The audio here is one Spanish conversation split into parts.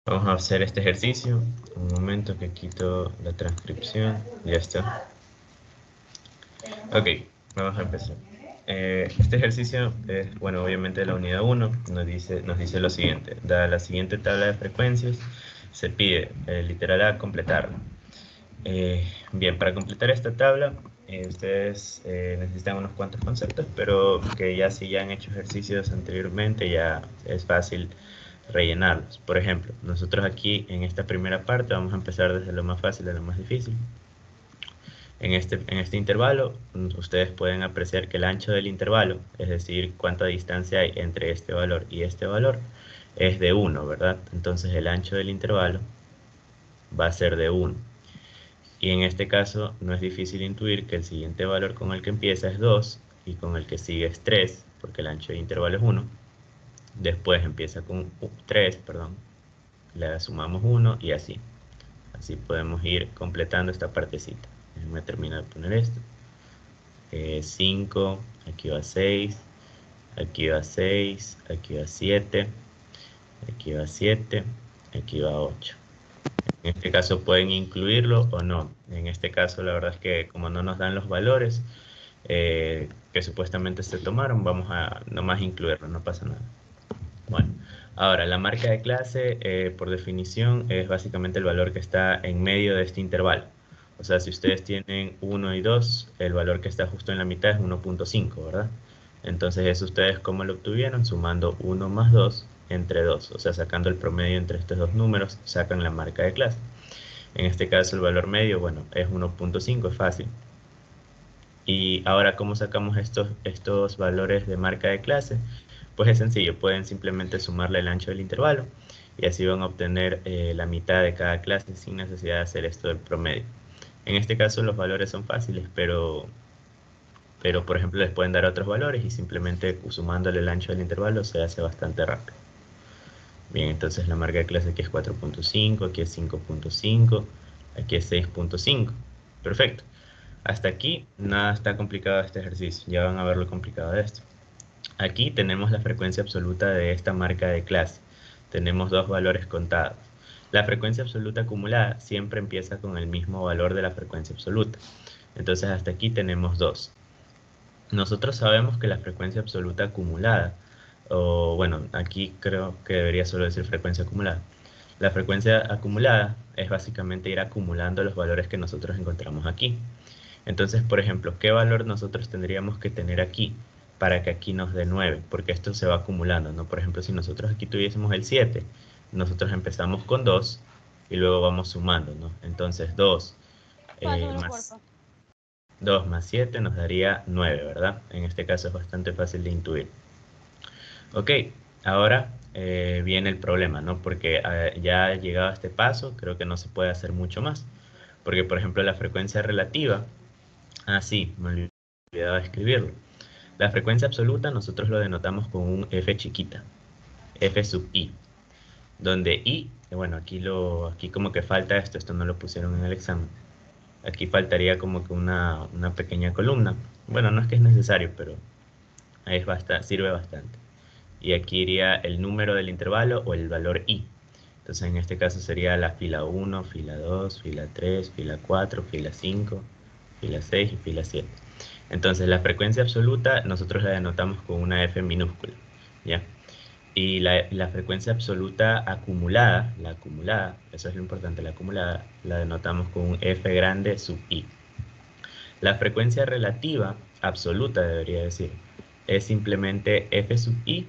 Vamos a hacer este ejercicio. Un momento que quito la transcripción. Ya está. Ok, vamos a empezar. Este ejercicio es, bueno, obviamente de la unidad 1, nos dice lo siguiente. Dada la siguiente tabla de frecuencias, se pide, literal A, completarla. Bien, para completar esta tabla, ustedes necesitan unos cuantos conceptos, pero que ya si ya han hecho ejercicios anteriormente, ya es fácil rellenarlos. Por ejemplo, nosotros aquí en esta primera parte vamos a empezar desde lo más fácil a lo más difícil. En este intervalo, ustedes pueden apreciar que el ancho del intervalo, es decir, cuánta distancia hay entre este valor y este valor, es de 1, ¿verdad? Entonces el ancho del intervalo va a ser de 1. Y en este caso no es difícil intuir que el siguiente valor con el que empieza es 2 y con el que sigue es 3, porque el ancho del intervalo es 1. Después empieza con 3, perdón, le sumamos 1 y así. Así podemos ir completando esta partecita. Déjenme terminar de poner esto. 5, aquí va 6, aquí va 6, aquí va 7, aquí va 7, aquí va 8. En este caso pueden incluirlo o no. En este caso la verdad es que como no nos dan los valores que supuestamente se tomaron, vamos a nomás incluirlo, no pasa nada. Bueno, ahora la marca de clase por definición es básicamente el valor que está en medio de este intervalo. O sea, si ustedes tienen 1 y 2, el valor que está justo en la mitad es 1.5, ¿verdad? Entonces eso ustedes cómo lo obtuvieron, sumando 1 más 2 entre 2, o sea, sacando el promedio entre estos dos números, sacan la marca de clase. En este caso el valor medio, bueno, es 1.5, es fácil. Y ahora, ¿cómo sacamos estos valores de marca de clase? Pues es sencillo, pueden simplemente sumarle el ancho del intervalo y así van a obtener la mitad de cada clase sin necesidad de hacer esto del promedio. En este caso los valores son fáciles, pero por ejemplo les pueden dar otros valores y simplemente sumándole el ancho del intervalo se hace bastante rápido. Bien, entonces la marca de clase aquí es 4.5, aquí es 5.5, aquí es 6.5. Perfecto. Hasta aquí nada está complicado de este ejercicio, ya van a ver lo complicado de esto. Aquí tenemos la frecuencia absoluta de esta marca de clase. Tenemos dos valores contados. La frecuencia absoluta acumulada siempre empieza con el mismo valor de la frecuencia absoluta. Entonces hasta aquí tenemos 2. Nosotros sabemos que la frecuencia absoluta acumulada, o bueno, aquí creo que debería solo decir frecuencia acumulada. La frecuencia acumulada es básicamente ir acumulando los valores que nosotros encontramos aquí. Entonces, por ejemplo, ¿qué valor nosotros tendríamos que tener aquí para que aquí nos dé 9? Porque esto se va acumulando, ¿no? Por ejemplo, si nosotros aquí tuviésemos el 7, nosotros empezamos con 2 y luego vamos sumando, ¿no? Entonces 2 Pásamelo, más porfa. 2 más 7 nos daría 9, ¿verdad? En este caso es bastante fácil de intuir. Ok, ahora viene el problema, ¿no? Porque ya llegado a este paso, creo que no se puede hacer mucho más. Porque, por ejemplo, la frecuencia relativa, sí, me olvidaba escribirlo. La frecuencia absoluta nosotros lo denotamos con un f chiquita, f sub i, donde i, bueno, aquí como que falta esto no lo pusieron en el examen. Aquí faltaría como que una pequeña columna. Bueno, no es que es necesario, pero sirve bastante. Y aquí iría el número del intervalo o el valor i. Entonces en este caso sería la fila 1, fila 2, fila 3, fila 4, fila 5, fila 6 y fila 7. Entonces la frecuencia absoluta nosotros la denotamos con una f minúscula, ¿ya? Y la frecuencia absoluta acumulada, la acumulada, eso es lo importante, la acumulada, la denotamos con un f grande sub i. La frecuencia relativa, absoluta debería decir, es simplemente f sub i,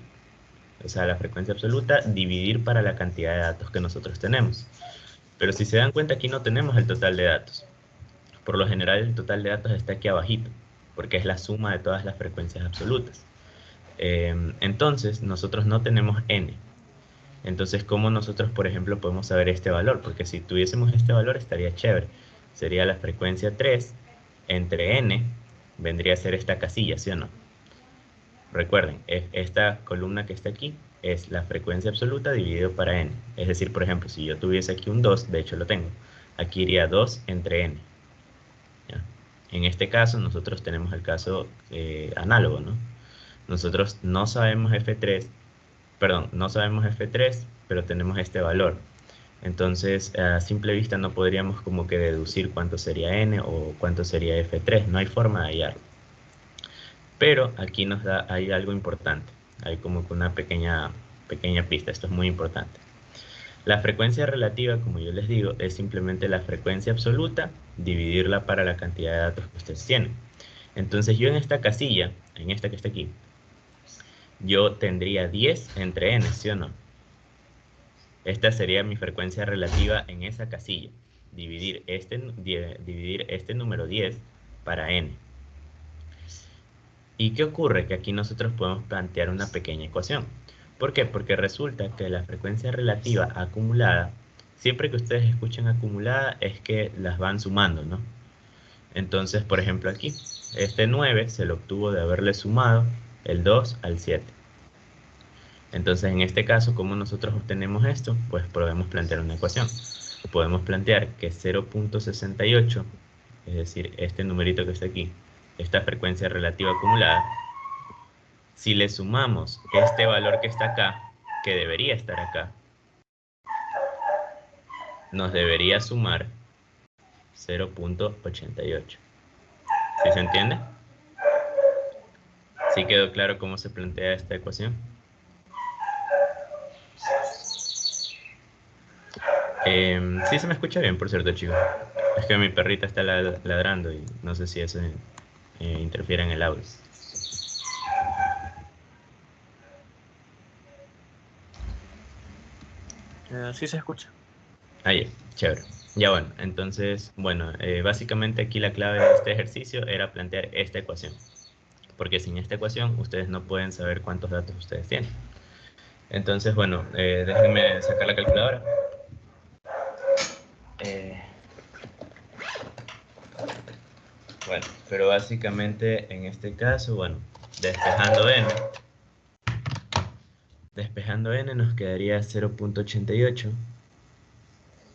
o sea, la frecuencia absoluta, dividir para la cantidad de datos que nosotros tenemos. Pero si se dan cuenta, aquí no tenemos el total de datos. Por lo general, el total de datos está aquí abajito, porque es la suma de todas las frecuencias absolutas. Entonces, nosotros no tenemos n. Entonces, ¿cómo nosotros, por ejemplo, podemos saber este valor? Porque si tuviésemos este valor estaría chévere. Sería la frecuencia 3 entre n, vendría a ser esta casilla, ¿sí o no? Recuerden, esta columna que está aquí es la frecuencia absoluta dividido para n. Es decir, por ejemplo, si yo tuviese aquí un 2, de hecho lo tengo, aquí iría 2 entre n. ¿Ya? En este caso, nosotros tenemos el caso análogo, ¿no? Nosotros no sabemos F3, perdón, no sabemos F3, pero tenemos este valor. Entonces, a simple vista no podríamos como que deducir cuánto sería n o cuánto sería f3. No hay forma de hallarlo. Pero aquí hay algo importante. Hay como que una pequeña pista. Esto es muy importante. La frecuencia relativa, como yo les digo, es simplemente la frecuencia absoluta, dividirla para la cantidad de datos que ustedes tienen. Entonces yo en esta casilla, en esta que está aquí, yo tendría 10 entre n, ¿sí o no? Esta sería mi frecuencia relativa en esa casilla. Dividir este número 10 para n. ¿Y qué ocurre? Que aquí nosotros podemos plantear una pequeña ecuación. ¿Por qué? Porque resulta que la frecuencia relativa acumulada, siempre que ustedes escuchen acumulada, es que las van sumando, ¿no? Entonces, por ejemplo aquí, este 9 se lo obtuvo de haberle sumado el 2 al 7. Entonces, en este caso, ¿cómo nosotros obtenemos esto? Pues podemos plantear una ecuación. Podemos plantear que 0.68, es decir, este numerito que está aquí, esta frecuencia relativa acumulada, si le sumamos este valor que está acá, que debería estar acá, nos debería sumar 0.88. ¿Sí se entiende? ¿Sí quedó claro cómo se plantea esta ecuación? Sí se me escucha bien, por cierto, chicos. Es que mi perrita está ladrando y no sé si eso interfiere en el audio. Sí se escucha. Ahí, chévere. Ya bueno, entonces, bueno, básicamente aquí la clave de este ejercicio era plantear esta ecuación. Porque sin esta ecuación ustedes no pueden saber cuántos datos ustedes tienen. Entonces, bueno, déjenme sacar la calculadora. Bueno, pero básicamente en este caso, bueno, despejando n nos quedaría 0.88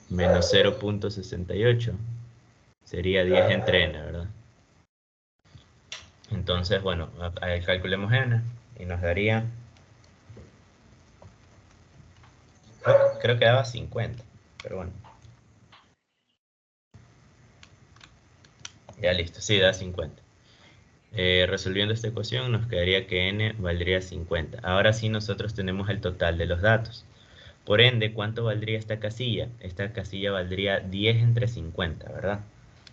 menos 0.68 sería 10 entre n, ¿verdad? Entonces, bueno, calculemos n y nos daría, creo que daba 50, pero bueno. Ya listo, sí, da 50. Resolviendo esta ecuación nos quedaría que n valdría 50. Ahora sí nosotros tenemos el total de los datos. Por ende, ¿cuánto valdría esta casilla? Esta casilla valdría 10 entre 50, ¿verdad?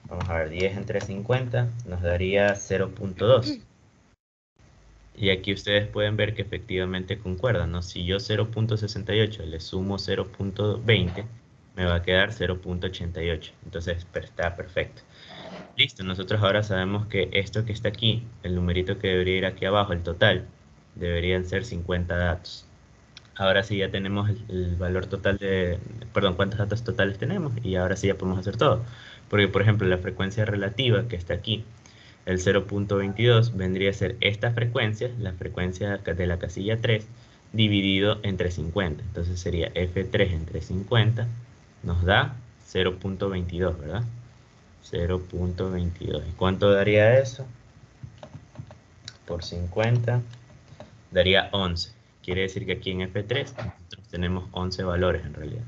Vamos a ver, 10 entre 50 nos daría 0.2. Y aquí ustedes pueden ver que efectivamente concuerdan, ¿no? Si yo 0.68 le sumo 0.20, me va a quedar 0.88. Entonces está perfecto. Listo, nosotros ahora sabemos que esto que está aquí, el numerito que debería ir aquí abajo, el total, deberían ser 50 datos. Ahora sí ya tenemos el valor total perdón, cuántos datos totales tenemos y ahora sí ya podemos hacer todo. Porque, por ejemplo, la frecuencia relativa que está aquí, el 0.22, vendría a ser esta frecuencia, la frecuencia de la casilla 3, dividido entre 50. Entonces sería F3 entre 50, nos da 0.22, ¿verdad? 0.22. ¿Y cuánto daría eso? Por 50 daría 11. Quiere decir que aquí en F3 nosotros tenemos 11 valores en realidad.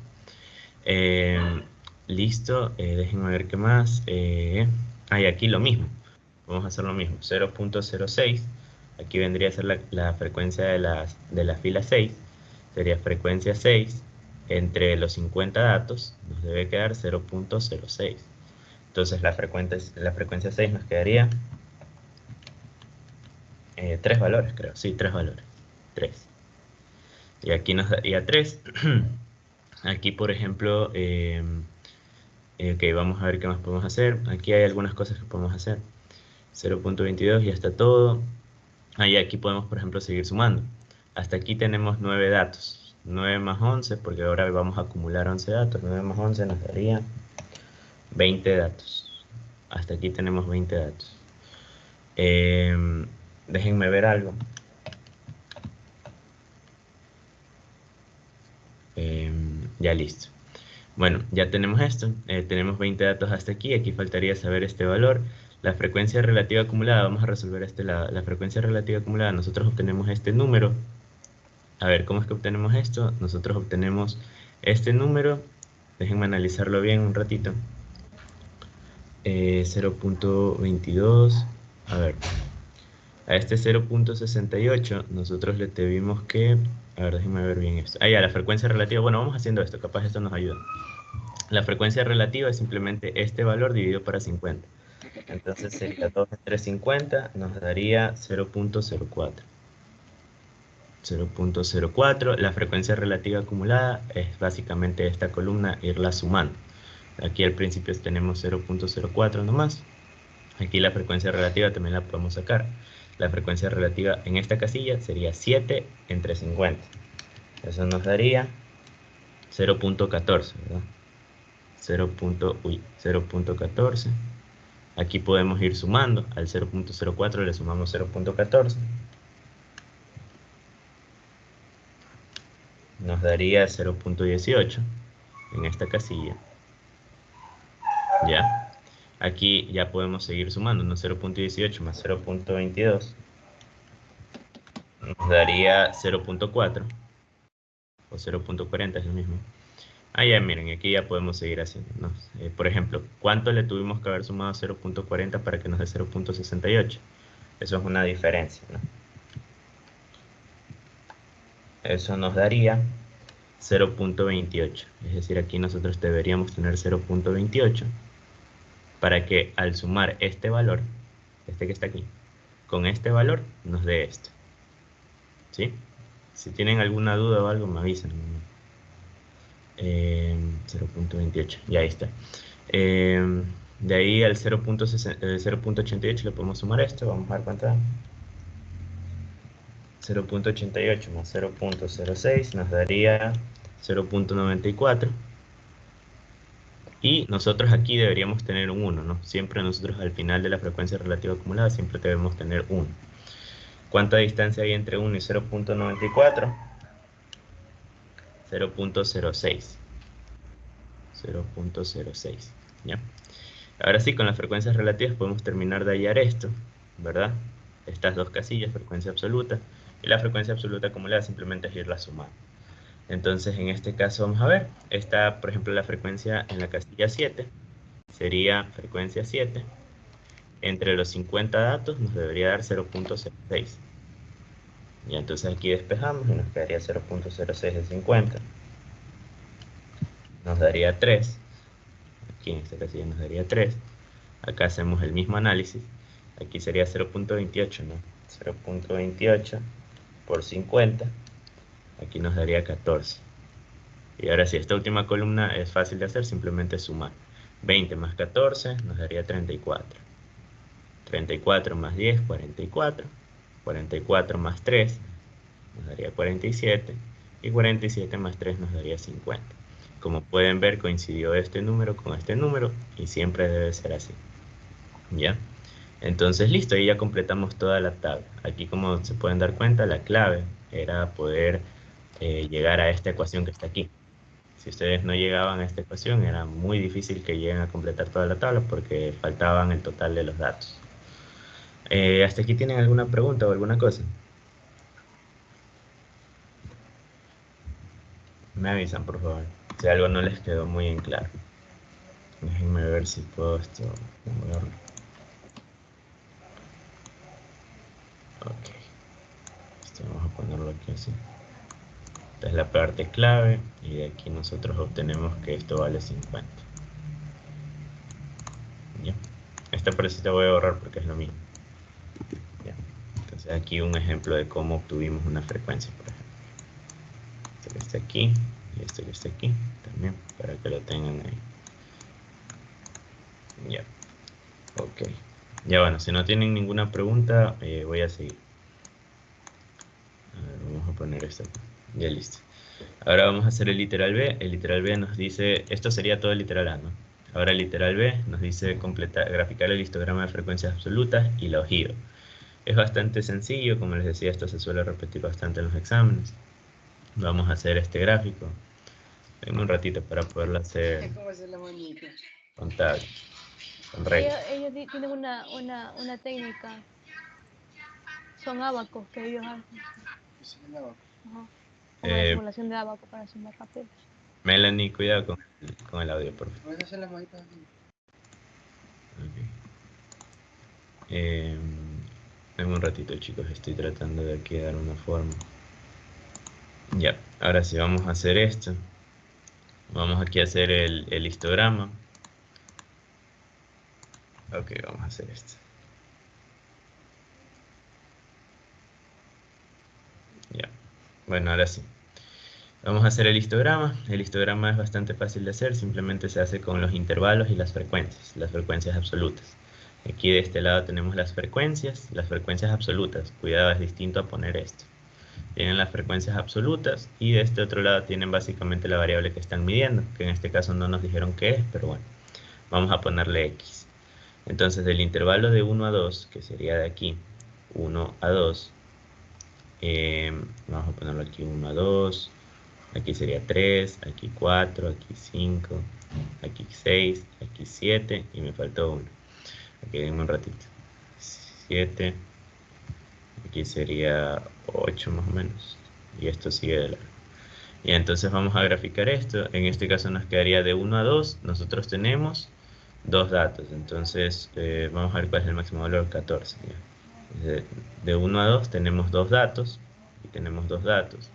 Listo, déjenme ver qué más. Y aquí lo mismo. Vamos a hacer lo mismo. 0.06. Aquí vendría a ser la frecuencia de la fila 6. Sería frecuencia 6 entre los 50 datos. Nos debe quedar 0.06. Entonces la frecuencia 6 nos quedaría 3 valores, creo. Sí, 3 valores. 3. Y aquí nos daría 3. Aquí, por ejemplo, ok, vamos a ver qué más podemos hacer. Aquí hay algunas cosas que podemos hacer. 0.22, ya está todo. Y aquí podemos, por ejemplo, seguir sumando. Hasta aquí tenemos 9 datos. 9 más 11, porque ahora vamos a acumular 11 datos. 9 más 11 nos daría 20 datos. Hasta aquí tenemos 20 datos. Déjenme ver algo. Ya listo. Bueno, ya tenemos esto. Tenemos 20 datos hasta aquí. Aquí faltaría saber este valor. La frecuencia relativa acumulada, vamos a resolver la frecuencia relativa acumulada. Nosotros obtenemos este número. A ver, ¿cómo es que obtenemos esto? Nosotros obtenemos este número Déjenme analizarlo bien un ratito. 0.22, a ver, a este 0.68 nosotros le tuvimos que, a ver, déjenme ver bien esto. Ya, la frecuencia relativa, bueno, vamos haciendo esto, capaz esto nos ayuda. La frecuencia relativa es simplemente este valor dividido para 50. Entonces sería 2 entre 50, nos daría 0.04. 0.04, la frecuencia relativa acumulada es básicamente esta columna, irla sumando. Aquí al principio tenemos 0.04 nomás. Aquí la frecuencia relativa también la podemos sacar. La frecuencia relativa en esta casilla sería 7 entre 50. Eso nos daría 0.14, ¿verdad? 0.14. Aquí podemos ir sumando. Al 0.04 le sumamos 0.14. Nos daría 0.18 en esta casilla. ¿Ya? Aquí ya podemos seguir sumando, ¿no? 0.18 más 0.22 nos daría 0.4 o 0.40, es lo mismo. Ya miren, aquí ya podemos seguir haciendo, ¿no? Por ejemplo, ¿cuánto le tuvimos que haber sumado a 0.40 para que nos dé 0.68? Eso es una diferencia, ¿no? Eso nos daría 0.28. Es decir, aquí nosotros deberíamos tener 0.28 para que al sumar este valor, este que está aquí, con este valor nos dé esto. ¿Sí? Si tienen alguna duda o algo, me avisan. 0.28, ya ahí está. De ahí al 0.88 le podemos sumar esto, vamos a ver cuánto da. 0.88 más 0.06 nos daría 0.94. Y nosotros aquí deberíamos tener un 1, ¿no? Siempre nosotros al final de la frecuencia relativa acumulada siempre debemos tener 1. ¿Cuánta distancia hay entre 1 y 0.94? 0.06. 0.06, ¿ya? Ahora sí, con las frecuencias relativas podemos terminar de hallar esto, ¿verdad? Estas dos casillas, frecuencia absoluta, y la frecuencia absoluta acumulada simplemente es irla sumando. Entonces, en este caso, vamos a ver, esta, por ejemplo, la frecuencia en la casilla 7, sería frecuencia 7, entre los 50 datos nos debería dar 0.06. Y entonces aquí despejamos y nos quedaría 0.06 de 50. Nos daría 3. Aquí en esta casilla nos daría 3. Acá hacemos el mismo análisis. Aquí sería 0.28, ¿no? 0.28 por 50. Aquí nos daría 14. Y ahora sí, esta última columna es fácil de hacer, simplemente sumar. 20 más 14 nos daría 34. 34 más 10, 44. 44 más 3 nos daría 47. Y 47 más 3 nos daría 50. Como pueden ver, coincidió este número con este número y siempre debe ser así. ¿Ya? Entonces listo, ahí ya completamos toda la tabla. Aquí, como se pueden dar cuenta, la clave era poder llegar a esta ecuación que está aquí. Si ustedes no llegaban a esta ecuación, era muy difícil que lleguen a completar toda la tabla porque faltaban el total de los datos. ¿Hasta aquí tienen alguna pregunta o alguna cosa? Me avisan, por favor, si algo no les quedó muy en claro. Déjenme ver si puedo esto moverlo. Ok. Esto vamos a ponerlo aquí así. Esta es la parte clave y de aquí nosotros obtenemos que esto vale 50. ¿Ya? Esta parecita voy a borrar porque es lo mismo. ¿Ya? Entonces aquí un ejemplo de cómo obtuvimos una frecuencia, por ejemplo. Esto que está aquí y esto que está aquí también, para que lo tengan ahí. Ya. Ok. Ya bueno, si no tienen ninguna pregunta, voy a seguir. A ver, vamos a poner esto aquí. Ya listo. Ahora vamos a hacer el literal B. El literal B nos dice, esto sería todo el literal A, ¿no? Ahora el literal B nos dice graficar el histograma de frecuencias absolutas y la ojiva. Es bastante sencillo, como les decía, esto se suele repetir bastante en los exámenes. Vamos a hacer este gráfico. Denme un ratito para poderlo hacer contable, con reglas. Ellos tienen una técnica, son abacos que ellos hacen. Ajá. Como la Eh, simulación de abaco para sumar rápido. Melanie, cuidado con el audio, por favor. ¿Puedes hacer las manitas aquí? Dame un ratito, chicos, estoy tratando de aquí dar una forma. Ya, ahora sí vamos a hacer esto. Vamos aquí a hacer el histograma. Ok, vamos a hacer esto. Ya, bueno, ahora sí. Vamos a hacer el histograma. El histograma es bastante fácil de hacer, simplemente se hace con los intervalos y las frecuencias absolutas. Aquí de este lado tenemos las frecuencias absolutas. Cuidado, es distinto a poner esto. Tienen las frecuencias absolutas y de este otro lado tienen básicamente la variable que están midiendo, que en este caso no nos dijeron qué es, pero bueno, vamos a ponerle x. Entonces del intervalo de 1 a 2, que sería de aquí, 1 a 2, vamos a ponerlo aquí 1 a 2, aquí sería 3, aquí 4, aquí 5, aquí 6, aquí 7 y me faltó 1. Aquí denme un ratito. 7, aquí sería 8 más o menos. Y esto sigue de largo. Y entonces vamos a graficar esto. En este caso nos quedaría de 1 a 2. Nosotros tenemos dos datos. Entonces vamos a ver cuál es el máximo valor, 14. ¿Ya? De 1 a 2 tenemos dos datos. Y tenemos dos datos.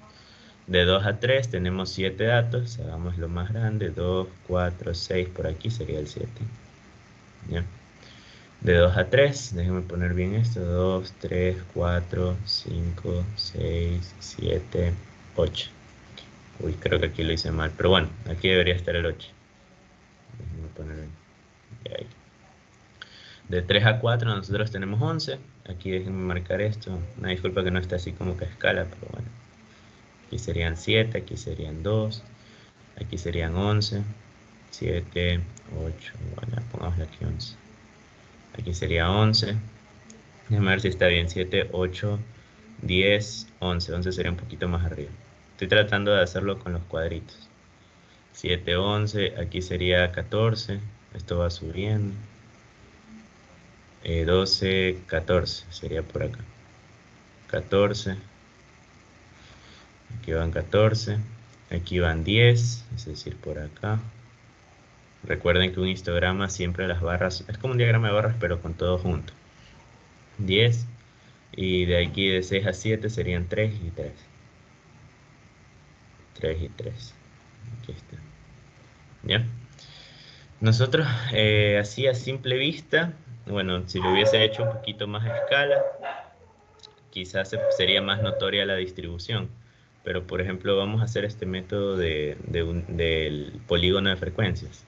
De 2 a 3 tenemos 7 datos. Hagamos lo más grande. 2, 4, 6. Por aquí sería el 7. ¿Ya? De 2 a 3, déjenme poner bien esto, 2, 3, 4, 5, 6, 7, 8. Uy, creo que aquí lo hice mal, pero bueno, aquí debería estar el 8. Déjenme poner ahí. De 3 a 4 nosotros tenemos 11. Aquí déjenme marcar esto. Una disculpa que no está así como que a escala, pero bueno. Aquí serían 7, aquí serían 2, aquí serían 11, 7, 8, bueno, pongámosle aquí 11. Aquí sería 11. Déjame ver si está bien. 7, 8, 10, 11. 11 sería un poquito más arriba. Estoy tratando de hacerlo con los cuadritos. 7, 11. Aquí sería 14. Esto va subiendo. 12, 14. Sería por acá. 14. Aquí van 14. Aquí van 10. Es decir, por acá. Recuerden que un histograma siempre las barras... Es como un diagrama de barras, pero con todo junto. 10. Y de aquí de 6 a 7 serían 3 y 3. 3 y 3. Aquí está. ¿Ya? Nosotros, así a simple vista, bueno, si lo hubiese hecho un poquito más a escala, quizás sería más notoria la distribución. Pero, por ejemplo, vamos a hacer este método del polígono de frecuencias.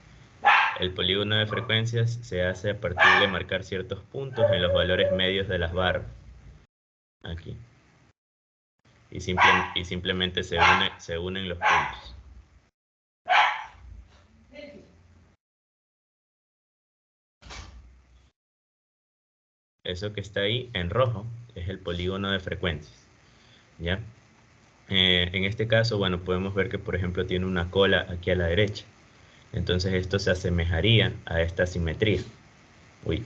El polígono de frecuencias se hace a partir de marcar ciertos puntos en los valores medios de las barras. Aquí. Y simplemente se unen los puntos. Eso que está ahí en rojo es el polígono de frecuencias. ¿Ya? En este caso, bueno, podemos ver que, por ejemplo, tiene una cola aquí a la derecha. Entonces esto se asemejaría a esta simetría. Uy,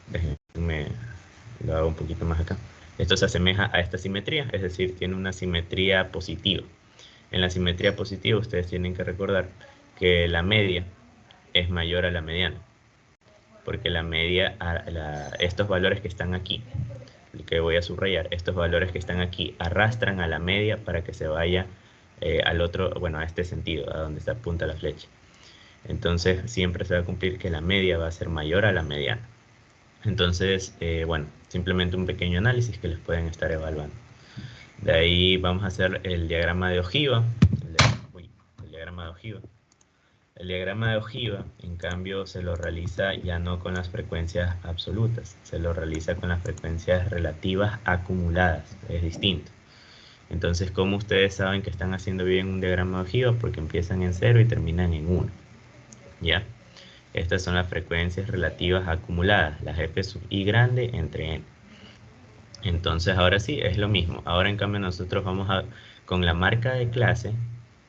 déjenme, lo hago un poquito más acá. Esto se asemeja a esta simetría, es decir, tiene una simetría positiva. En la simetría positiva ustedes tienen que recordar que la media es mayor a la mediana. Porque la media, estos valores que están aquí, que voy a subrayar, estos valores que están aquí arrastran a la media para que se vaya al otro, bueno, a este sentido, a donde se apunta la flecha. Entonces siempre se va a cumplir que la media va a ser mayor a la mediana. Entonces, bueno, simplemente un pequeño análisis que les pueden estar evaluando. De ahí vamos a hacer el diagrama de ojiva. El diagrama de ojiva. El diagrama de ojiva, en cambio, se lo realiza ya no con las frecuencias absolutas, se lo realiza con las frecuencias relativas acumuladas, es distinto. Entonces, ¿cómo ustedes saben que están haciendo bien un diagrama de ojiva? Porque empiezan en 0 y terminan en 1. ¿Ya? Estas son las frecuencias relativas acumuladas, las f sub i grande entre n. Entonces, ahora sí, es lo mismo. Ahora, en cambio, nosotros con la marca de clase,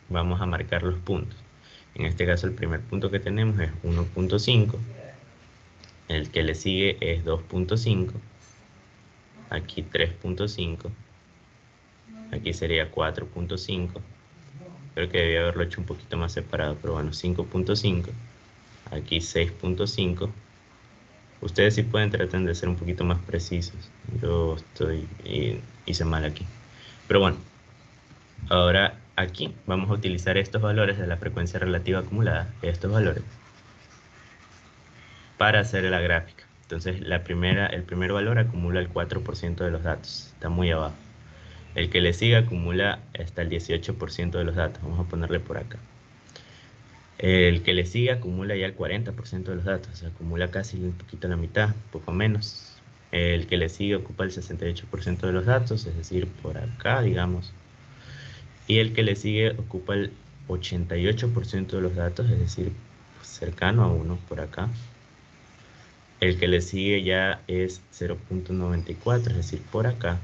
vamos a marcar los puntos. En este caso el primer punto que tenemos es 1.5, el que le sigue es 2.5, aquí 3.5, aquí sería 4.5, Creo que debía haberlo hecho un poquito más separado, pero bueno, 5.5. Aquí 6.5. Ustedes sí pueden tratar de ser un poquito más precisos. Yo hice mal aquí. Pero bueno, ahora aquí vamos a utilizar estos valores de la frecuencia relativa acumulada, estos valores, para hacer la gráfica. Entonces el primer valor acumula el 4% de los datos, está muy abajo. El que le sigue acumula hasta el 18% de los datos, vamos a ponerle por acá. El que le sigue acumula ya el 40% de los datos, o sea, acumula casi un poquito la mitad, poco menos. El que le sigue ocupa el 68% de los datos, es decir, por acá, digamos. Y el que le sigue ocupa el 88% de los datos, es decir, cercano a 1 por acá. El que le sigue ya es 0.94, es decir, por acá.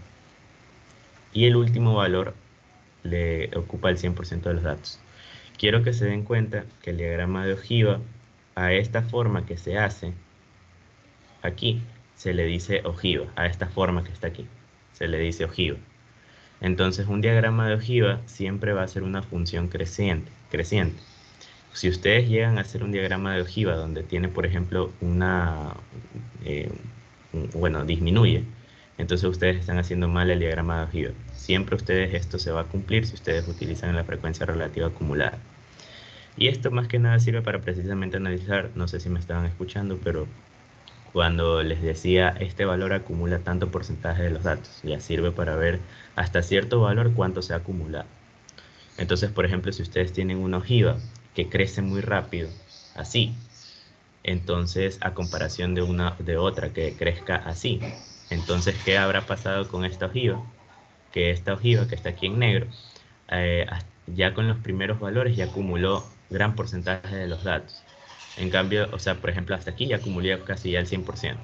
Y el último valor le ocupa el 100% de los datos. Quiero que se den cuenta que el diagrama de ojiva, a esta forma que se hace aquí, se le dice ojiva. A esta forma que está aquí, se le dice ojiva. Entonces un diagrama de ojiva siempre va a ser una función creciente. Si ustedes llegan a hacer un diagrama de ojiva donde tiene, por ejemplo, disminuye, entonces ustedes están haciendo mal el diagrama de ojiva. Siempre esto se va a cumplir si ustedes utilizan la frecuencia relativa acumulada. Y esto más que nada sirve para precisamente analizar, no sé si me estaban escuchando, pero cuando les decía este valor acumula tanto porcentaje de los datos, ya sirve para ver hasta cierto valor cuánto se ha acumulado. Entonces, por ejemplo, si ustedes tienen una ojiva que crece muy rápido, así, entonces a comparación de otra que crezca así, entonces, ¿qué habrá pasado con esta ojiva? Que esta ojiva que está aquí en negro, ya con los primeros valores ya acumuló gran porcentaje de los datos. En cambio, o sea, por ejemplo, hasta aquí ya acumulé casi ya el 100%.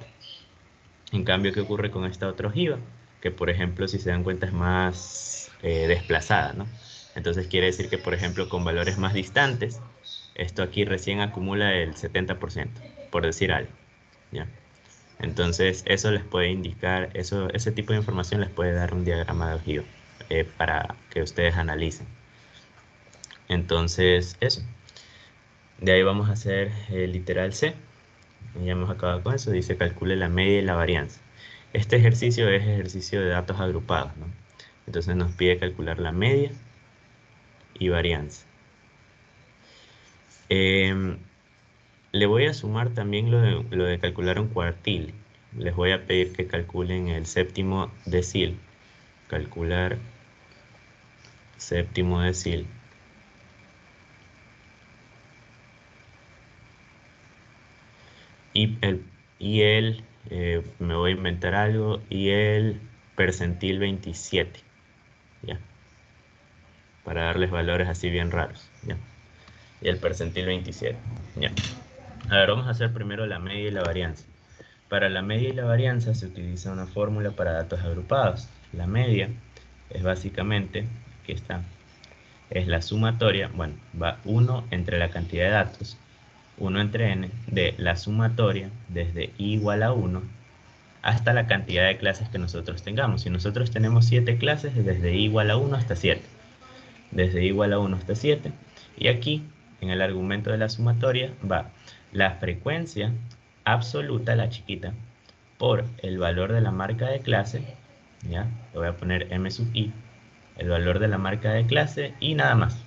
En cambio, ¿qué ocurre con esta otra ojiva? Que, por ejemplo, si se dan cuenta es más desplazada, ¿no? Entonces quiere decir que, por ejemplo, con valores más distantes, esto aquí recién acumula el 70%, por decir algo, ¿ya? Entonces, eso les puede indicar, ese tipo de información les puede dar un diagrama de ojiva para que ustedes analicen. Entonces, eso. De ahí vamos a hacer el literal C. Ya hemos acabado con eso. Dice calcule la media y la varianza. Este ejercicio es ejercicio de datos agrupados, ¿no? Entonces nos pide calcular la media y varianza. Le voy a sumar también lo de calcular un cuartil. Les voy a pedir que calculen el séptimo decil. Calcular séptimo decil. Me voy a inventar algo, y el percentil 27, ¿ya? Para darles valores así bien raros, ¿ya? Y el percentil 27, ¿ya? A ver, vamos a hacer primero la media y la varianza. Para la media y la varianza se utiliza una fórmula para datos agrupados. La media es básicamente, aquí está, es la sumatoria, bueno, va 1 entre la cantidad de datos, 1 entre n, de la sumatoria desde i igual a 1 hasta la cantidad de clases que nosotros tengamos. Si nosotros tenemos 7 clases, desde i igual a 1 hasta 7. Desde i igual a 1 hasta 7. Y aquí, en el argumento de la sumatoria, va la frecuencia absoluta, la chiquita, por el valor de la marca de clase, ¿ya? Le voy a poner m sub i, el valor de la marca de clase y nada más.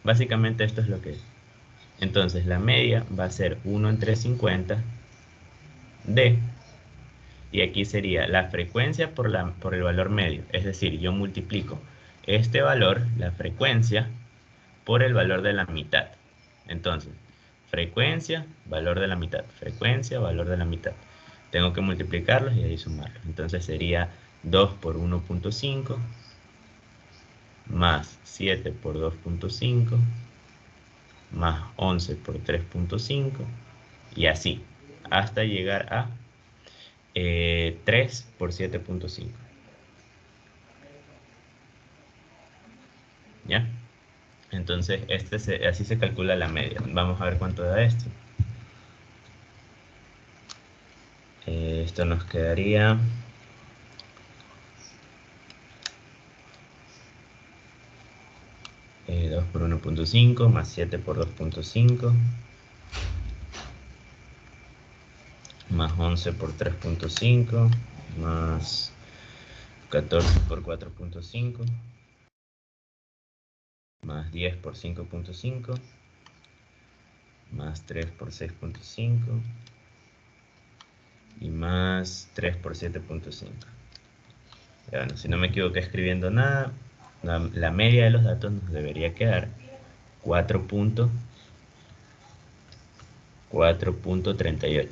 Básicamente esto es lo que es. Entonces la media va a ser 1 entre 50 de, y aquí sería la frecuencia por el valor medio. Es decir, yo multiplico este valor, la frecuencia, por el valor de la mitad. Entonces, frecuencia, valor de la mitad. Frecuencia, valor de la mitad. Tengo que multiplicarlos y ahí sumarlos. Entonces sería 2 por 1.5 más 7 por 2.5 más 11 por 3.5 y así hasta llegar a 3 por 7.5. ¿Ya? Entonces así se calcula la media. Vamos a ver cuánto da esto. Esto nos quedaría 2 por 1.5 más 7 por 2.5 más 11 por 3.5 más 14 por 4.5 más 10 por 5.5 más 3 por 6.5 y más 3 por 7.5. Bueno, si no me equivoqué escribiendo nada, la media de los datos nos debería quedar 4.38.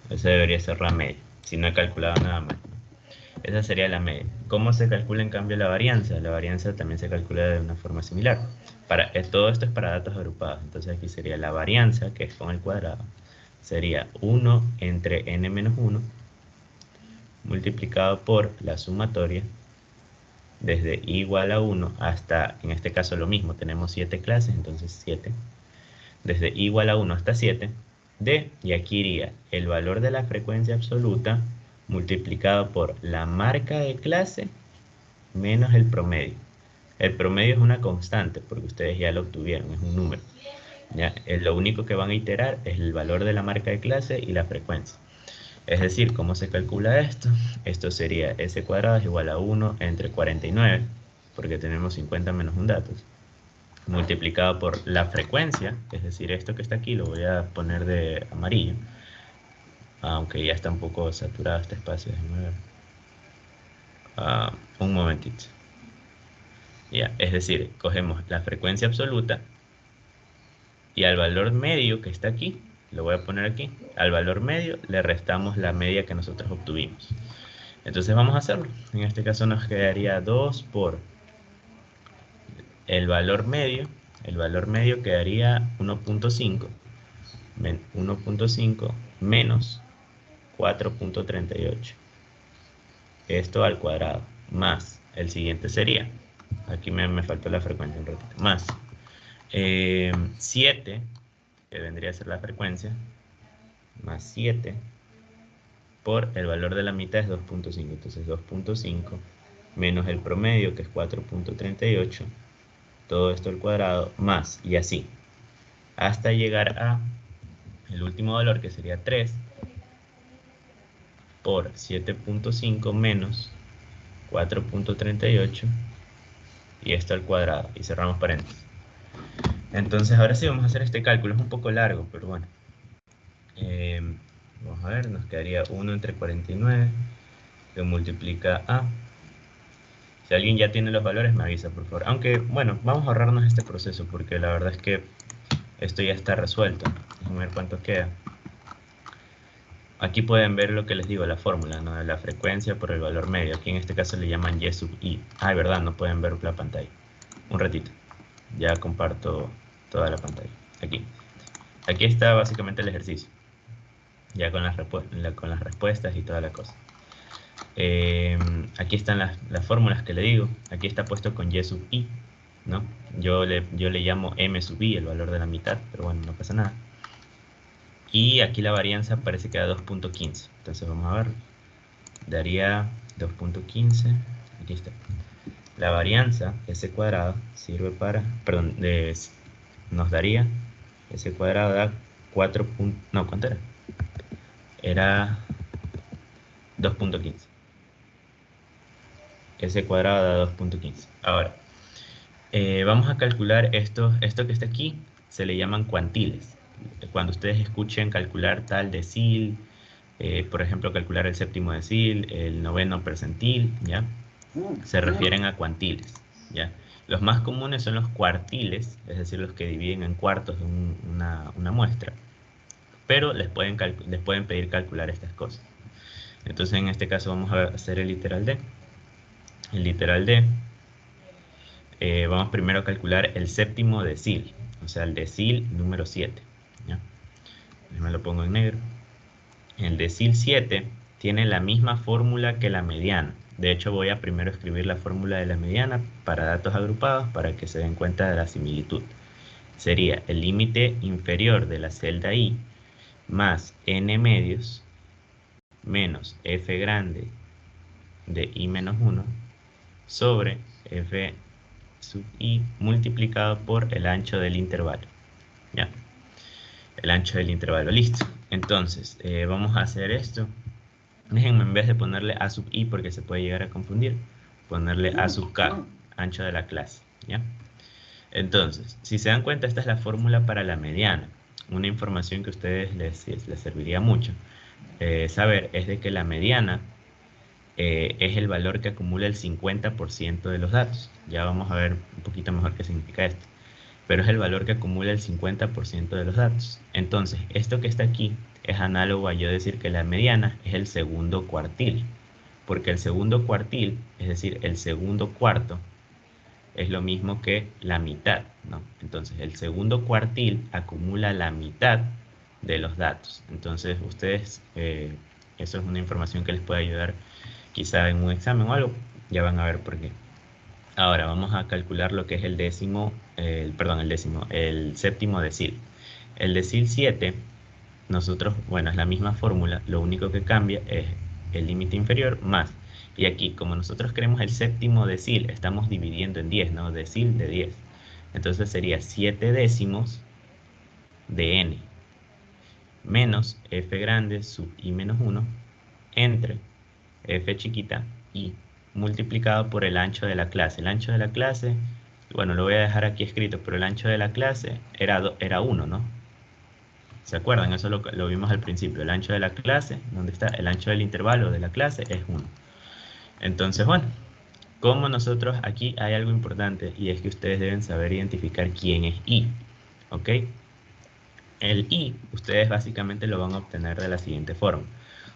Esa debería ser la media, si no he calculado nada mal. Esa sería la media. ¿Cómo se calcula en cambio la varianza? La varianza también se calcula de una forma similar. Todo esto es para datos agrupados. Entonces aquí sería la varianza, que es con el cuadrado. Sería 1 entre n menos 1 multiplicado por la sumatoria desde i igual a 1 hasta, en este caso lo mismo, tenemos 7 clases, entonces 7. Desde i igual a 1 hasta 7 de, y aquí iría el valor de la frecuencia absoluta multiplicado por la marca de clase menos el promedio. El promedio es una constante porque ustedes ya lo obtuvieron, es un número. ¿Ya? Lo único que van a iterar es el valor de la marca de clase y la frecuencia. Es decir, ¿cómo se calcula esto? Esto sería s cuadrado es igual a 1 entre 49, porque tenemos 50 menos un dato, multiplicado por la frecuencia, es decir, esto que está aquí lo voy a poner de amarillo, aunque ya está un poco saturado este espacio, déjenme ver. Un momentito. Ya, es decir, cogemos la frecuencia absoluta y al valor medio que está aquí, lo voy a poner aquí, al valor medio le restamos la media que nosotros obtuvimos. Entonces vamos a hacerlo. En este caso nos quedaría 2 por el valor medio quedaría 1.5 menos 4.38. Esto al cuadrado, más el siguiente sería, aquí me faltó la frecuencia un ratito, más 7, que vendría a ser la frecuencia, más 7 por el valor de la mitad es 2.5, entonces 2.5 menos el promedio que es 4.38, todo esto al cuadrado, más, y así, hasta llegar a el último valor que sería 3 por 7.5 menos 4.38 y esto al cuadrado, y cerramos paréntesis. Entonces ahora sí vamos a hacer este cálculo, es un poco largo, pero bueno. Vamos a ver, nos quedaría 1 entre 49 que multiplica a... Si alguien ya tiene los valores me avisa por favor, aunque bueno, vamos a ahorrarnos este proceso porque la verdad es que esto ya está resuelto. Vamos a ver cuánto queda. Aquí pueden ver lo que les digo, la fórmula, ¿no? De la frecuencia por el valor medio. Aquí en este caso le llaman y sub i. Ah, es verdad, no pueden ver la pantalla. Un ratito. Ya comparto toda la pantalla. Aquí. Aquí está básicamente el ejercicio. Ya con las respuestas y toda la cosa. Aquí están las fórmulas que le digo. Aquí está puesto con y sub i, ¿no? Yo le llamo m sub i, el valor de la mitad, pero bueno, no pasa nada. Y aquí la varianza parece que da 2.15. Entonces vamos a ver. Daría 2.15. Aquí está. La varianza, s cuadrado, sirve para... Perdón, nos daría... S cuadrado da 4. No, ¿cuánto era? Era 2.15. S cuadrado da 2.15. Ahora, vamos a calcular esto que está aquí. Se le llaman cuantiles. Cuando ustedes escuchen calcular tal decil, por ejemplo, calcular el séptimo decil, el noveno percentil, ¿ya? Se refieren a cuantiles, ¿ya? Los más comunes son los cuartiles, es decir, los que dividen en cuartos de una muestra. Pero les pueden pedir calcular estas cosas. Entonces, en este caso vamos a hacer el literal de. El literal de, vamos primero a calcular el séptimo decil, o sea, el decil número 7, ¿ya? Me lo pongo en negro. El decil 7 tiene la misma fórmula que la mediana. De hecho, voy a primero escribir la fórmula de la mediana para datos agrupados para que se den cuenta de la similitud. Sería el límite inferior de la celda i más n medios menos f grande de i menos 1 sobre f sub i multiplicado por el ancho del intervalo. ¿Ya? El ancho del intervalo, listo. Entonces, vamos a hacer esto. Déjenme, en vez de ponerle a sub i, porque se puede llegar a confundir, ponerle a sub k, ancho de la clase. ¿Ya? Entonces, si se dan cuenta, esta es la fórmula para la mediana. Una información que a ustedes les serviría mucho saber es de que la mediana es el valor que acumula el 50% de los datos. Ya vamos a ver un poquito mejor qué significa esto. Pero es el valor que acumula el 50% de los datos. Entonces, esto que está aquí es análogo a yo decir que la mediana es el segundo cuartil. Porque el segundo cuartil, es decir, el segundo cuarto, es lo mismo que la mitad, ¿no? Entonces, el segundo cuartil acumula la mitad de los datos. Entonces, ustedes, eso es una información que les puede ayudar quizá en un examen o algo. Ya van a ver por qué. Ahora vamos a calcular lo que es el séptimo decil. El decil 7, nosotros, bueno, es la misma fórmula, lo único que cambia es el límite inferior más. Y aquí, como nosotros queremos el séptimo decil, estamos dividiendo en 10, ¿no? Decil de 10. Entonces sería 7 décimos de n menos f grande sub i menos 1 entre f chiquita i multiplicado por el ancho de la clase. El ancho de la clase, bueno, lo voy a dejar aquí escrito, pero el ancho de la clase era 1, ¿no? ¿Se acuerdan? Eso lo vimos al principio. El ancho de la clase, ¿dónde está? El ancho del intervalo de la clase es 1. Entonces, bueno, como nosotros aquí hay algo importante y es que ustedes deben saber identificar quién es i, ¿ok? El i, ustedes básicamente lo van a obtener de la siguiente forma.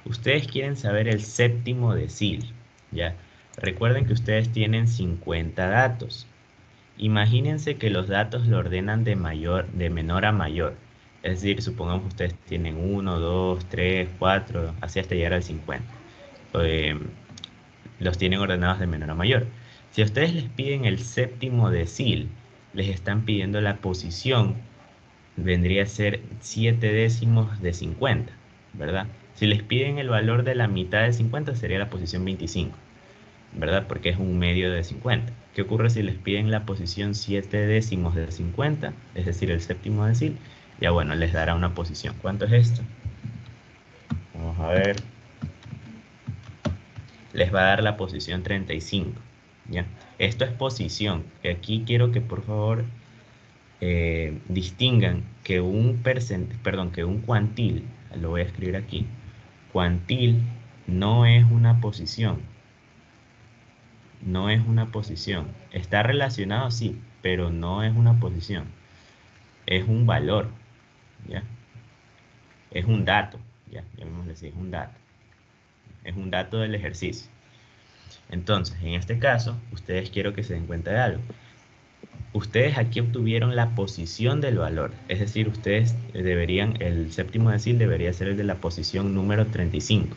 Ustedes quieren saber el séptimo decil, ¿ya? Recuerden que ustedes tienen 50 datos. Imagínense que los datos lo ordenan de menor a mayor. Es decir, supongamos que ustedes tienen 1, 2, 3, 4, así hasta llegar al 50. Los tienen ordenados de menor a mayor. Si a ustedes les piden el séptimo decil, les están pidiendo la posición, vendría a ser 7 décimos de 50, ¿verdad? Si les piden el valor de la mitad de 50, sería la posición 25, ¿verdad? Porque es un medio de 50. ¿Qué ocurre si les piden la posición 7 décimos de 50? Es decir, el séptimo decil. Ya bueno, les dará una posición. ¿Cuánto es esto? Vamos a ver. Les va a dar la posición 35. ¿Ya? Esto es posición. Aquí quiero que por favor distingan que que un cuantil, lo voy a escribir aquí, cuantil no es una posición. No es una posición. Está relacionado, sí, pero no es una posición. Es un valor, ¿ya? Es un dato, ¿ya? Llamémosle así, es un dato. Es un dato del ejercicio. Entonces, en este caso, ustedes quiero que se den cuenta de algo. Ustedes aquí obtuvieron la posición del valor. Es decir, ustedes deberían, el séptimo decil debería ser el de la posición número 35.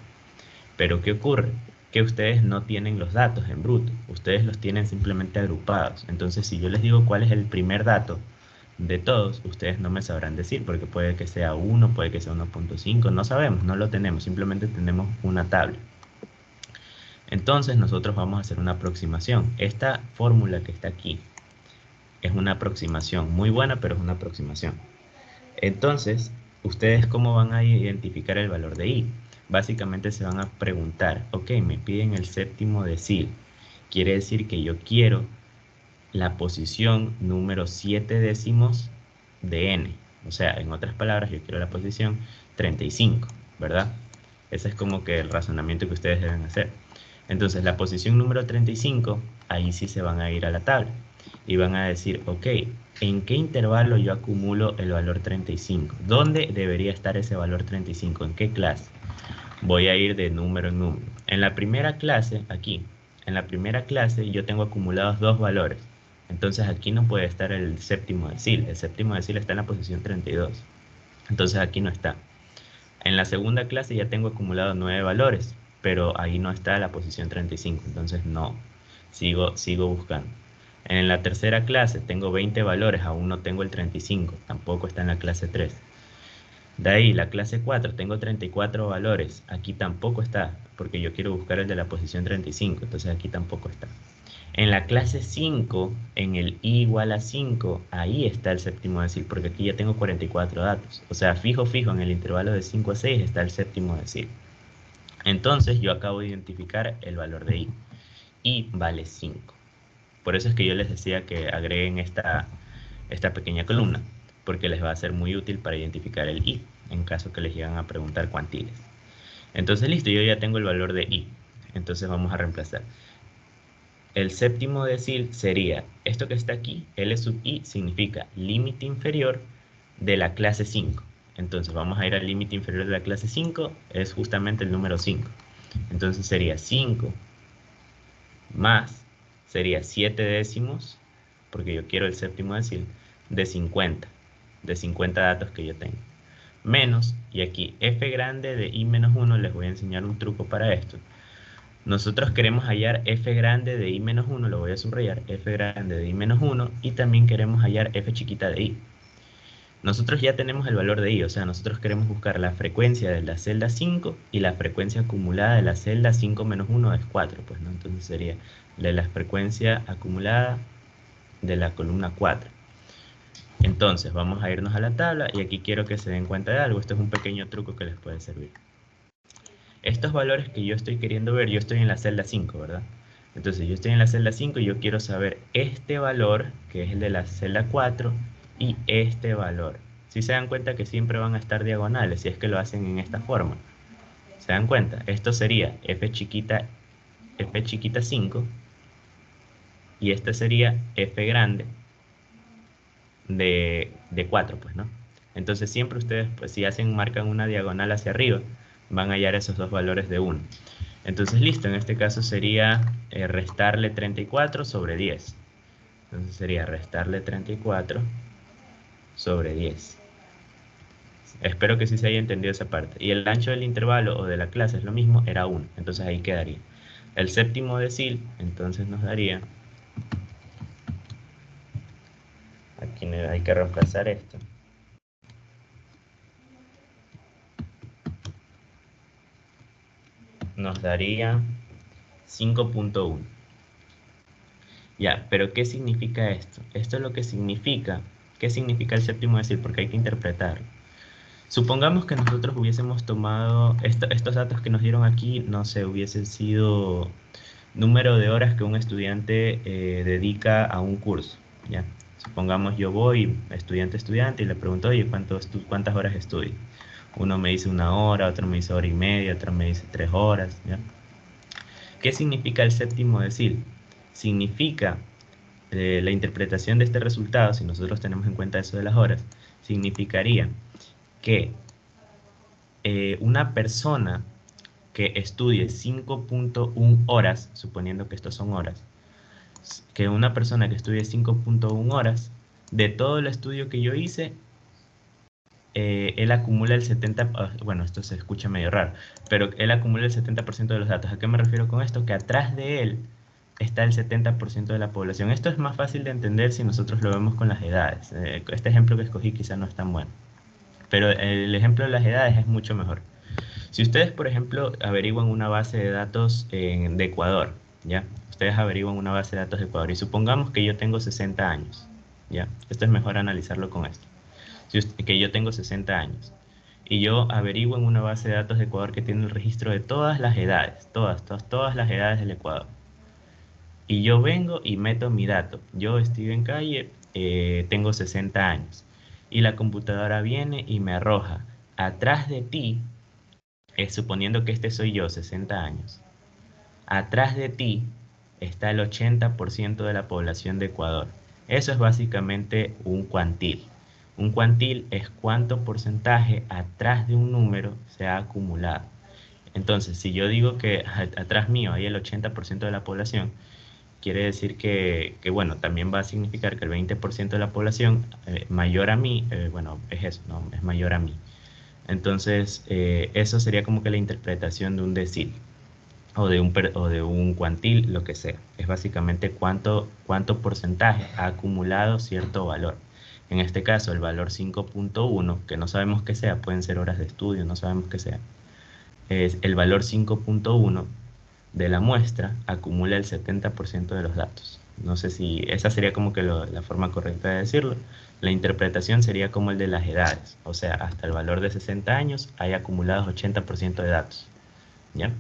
Pero ¿qué ocurre? Que ustedes no tienen los datos en bruto, ustedes los tienen simplemente agrupados. Entonces, si yo les digo cuál es el primer dato de todos, ustedes no me sabrán decir, porque puede que sea 1, puede que sea 1.5, no sabemos, no lo tenemos, simplemente tenemos una tabla. Entonces, nosotros vamos a hacer una aproximación. Esta fórmula que está aquí es una aproximación muy buena, pero es una aproximación. Entonces, ¿ustedes cómo van a identificar el valor de i? Básicamente se van a preguntar, ok, me piden el séptimo decil. Quiere decir que yo quiero la posición número 7 décimos de n. O sea, en otras palabras, yo quiero la posición 35, ¿verdad? Ese es como que el razonamiento que ustedes deben hacer. Entonces, la posición número 35, ahí sí se van a ir a la tabla. Y van a decir, ok, ¿en qué intervalo yo acumulo el valor 35? ¿Dónde debería estar ese valor 35? ¿En qué clase? Voy a ir de número en número. En la primera clase, aquí, en la primera clase yo tengo acumulados 2 valores. Entonces aquí no puede estar el séptimo decil. El séptimo decil está en la posición 32. Entonces aquí no está. En la segunda clase ya tengo acumulados 9 valores, pero ahí no está la posición 35. Entonces no, sigo buscando. En la tercera clase tengo 20 valores, aún no tengo el 35. Tampoco está en la clase 3. De ahí, la clase 4, tengo 34 valores. Aquí tampoco está, porque yo quiero buscar el de la posición 35, entonces aquí tampoco está. En la clase 5, en el i igual a 5, ahí está el séptimo decil, porque aquí ya tengo 44 datos. O sea, fijo, en el intervalo de 5 a 6 está el séptimo decil. Entonces, yo acabo de identificar el valor de i. I vale 5. Por eso es que yo les decía que agreguen esta pequeña columna, porque les va a ser muy útil para identificar el i, en caso que les lleguen a preguntar cuantiles. Entonces, listo, yo ya tengo el valor de i. Entonces, vamos a reemplazar. El séptimo decil sería, esto que está aquí, L sub i, significa límite inferior de la clase 5. Entonces vamos a ir al límite inferior de la clase 5, es justamente el número 5. Entonces sería 5 más, sería 7 décimos, porque yo quiero el séptimo decil, de 50 datos que yo tengo. Menos, y aquí f grande de i menos 1, les voy a enseñar un truco para esto. Nosotros queremos hallar f grande de i menos 1, lo voy a subrayar, f grande de i menos 1, y también queremos hallar f chiquita de i. Nosotros ya tenemos el valor de i, o sea, nosotros queremos buscar la frecuencia de la celda 5 y la frecuencia acumulada de la celda 5 menos 1 es 4, pues, ¿no? Entonces sería de la frecuencia acumulada de la columna 4. Entonces, vamos a irnos a la tabla, y aquí quiero que se den cuenta de algo. Esto es un pequeño truco que les puede servir. Estos valores que yo estoy queriendo ver, yo estoy en la celda 5, ¿verdad? Entonces yo estoy en la celda 5 y yo quiero saber este valor, que es el de la celda 4, y este valor. Si se dan cuenta que siempre van a estar diagonales, si es que lo hacen en esta forma. ¿Se dan cuenta? Esto sería f chiquita 5, y este sería f grande de 4, pues, ¿no? Entonces siempre ustedes, pues si marcan una diagonal hacia arriba, van a hallar esos dos valores de 1. Entonces listo, en este caso sería restarle 34 sobre 10. Entonces sería restarle 34 sobre 10. Espero que sí se haya entendido esa parte. Y el ancho del intervalo o de la clase es lo mismo, era 1. Entonces ahí quedaría. El séptimo decil, entonces nos daría... Aquí hay que reemplazar esto. Nos daría 5.1. Ya, pero ¿qué significa esto? Esto es lo que significa. ¿Qué significa el séptimo decil? Porque hay que interpretarlo. Supongamos que nosotros hubiésemos tomado estos datos que nos dieron aquí, no sé, hubiesen sido número de horas que un estudiante dedica a un curso, ¿ya? Supongamos yo voy, estudiante, y le pregunto, oye, ¿cuántas horas estudias? Uno me dice 1 hora, otro me dice 1 hora y media, otro me dice 3 horas, ¿ya? ¿Qué significa el séptimo decil? Significa la interpretación de este resultado, si nosotros tenemos en cuenta eso de las horas, significaría que una persona que estudie 5.1 horas, suponiendo que estos son horas, que una persona que estudie 5.1 horas, de todo el estudio que yo hice, él acumula el 70%, bueno, esto se escucha medio raro, pero él acumula el 70% de los datos. ¿A qué me refiero con esto? Que atrás de él está el 70% de la población. Esto es más fácil de entender si nosotros lo vemos con las edades. Este ejemplo que escogí quizá no es tan bueno, pero el ejemplo de las edades es mucho mejor. Si ustedes, por ejemplo, averiguan una base de datos de Ecuador, ¿ya? Ustedes averiguan una base de datos de Ecuador y supongamos que yo tengo 60 años, ¿ya? Esto es mejor analizarlo con esto. Que yo tengo 60 años y yo averiguo en una base de datos de Ecuador que tiene el registro de todas las edades, todas las edades del Ecuador. Y yo vengo y meto mi dato. Yo, Steven Calle, tengo 60 años. Y la computadora viene y me arroja, atrás de ti, suponiendo que este soy yo, 60 años, atrás de ti está el 80% de la población de Ecuador. Eso es básicamente un cuantil. Un cuantil es cuánto porcentaje atrás de un número se ha acumulado. Entonces, si yo digo que atrás mío hay el 80% de la población, quiere decir que, bueno, también va a significar que el 20% de la población mayor a mí, bueno, es eso, ¿no? Es mayor a mí. Entonces, eso sería como que la interpretación de un decil o de un cuantil, lo que sea. Es básicamente cuánto porcentaje ha acumulado cierto valor. En este caso, el valor 5.1, que no sabemos qué sea, pueden ser horas de estudio, no sabemos qué sea. El valor 5.1 de la muestra acumula el 70% de los datos. No sé si esa sería como que la forma correcta de decirlo. La interpretación sería como el de las edades, o sea, hasta el valor de 60 años hay acumulados 80% de datos, ¿ya?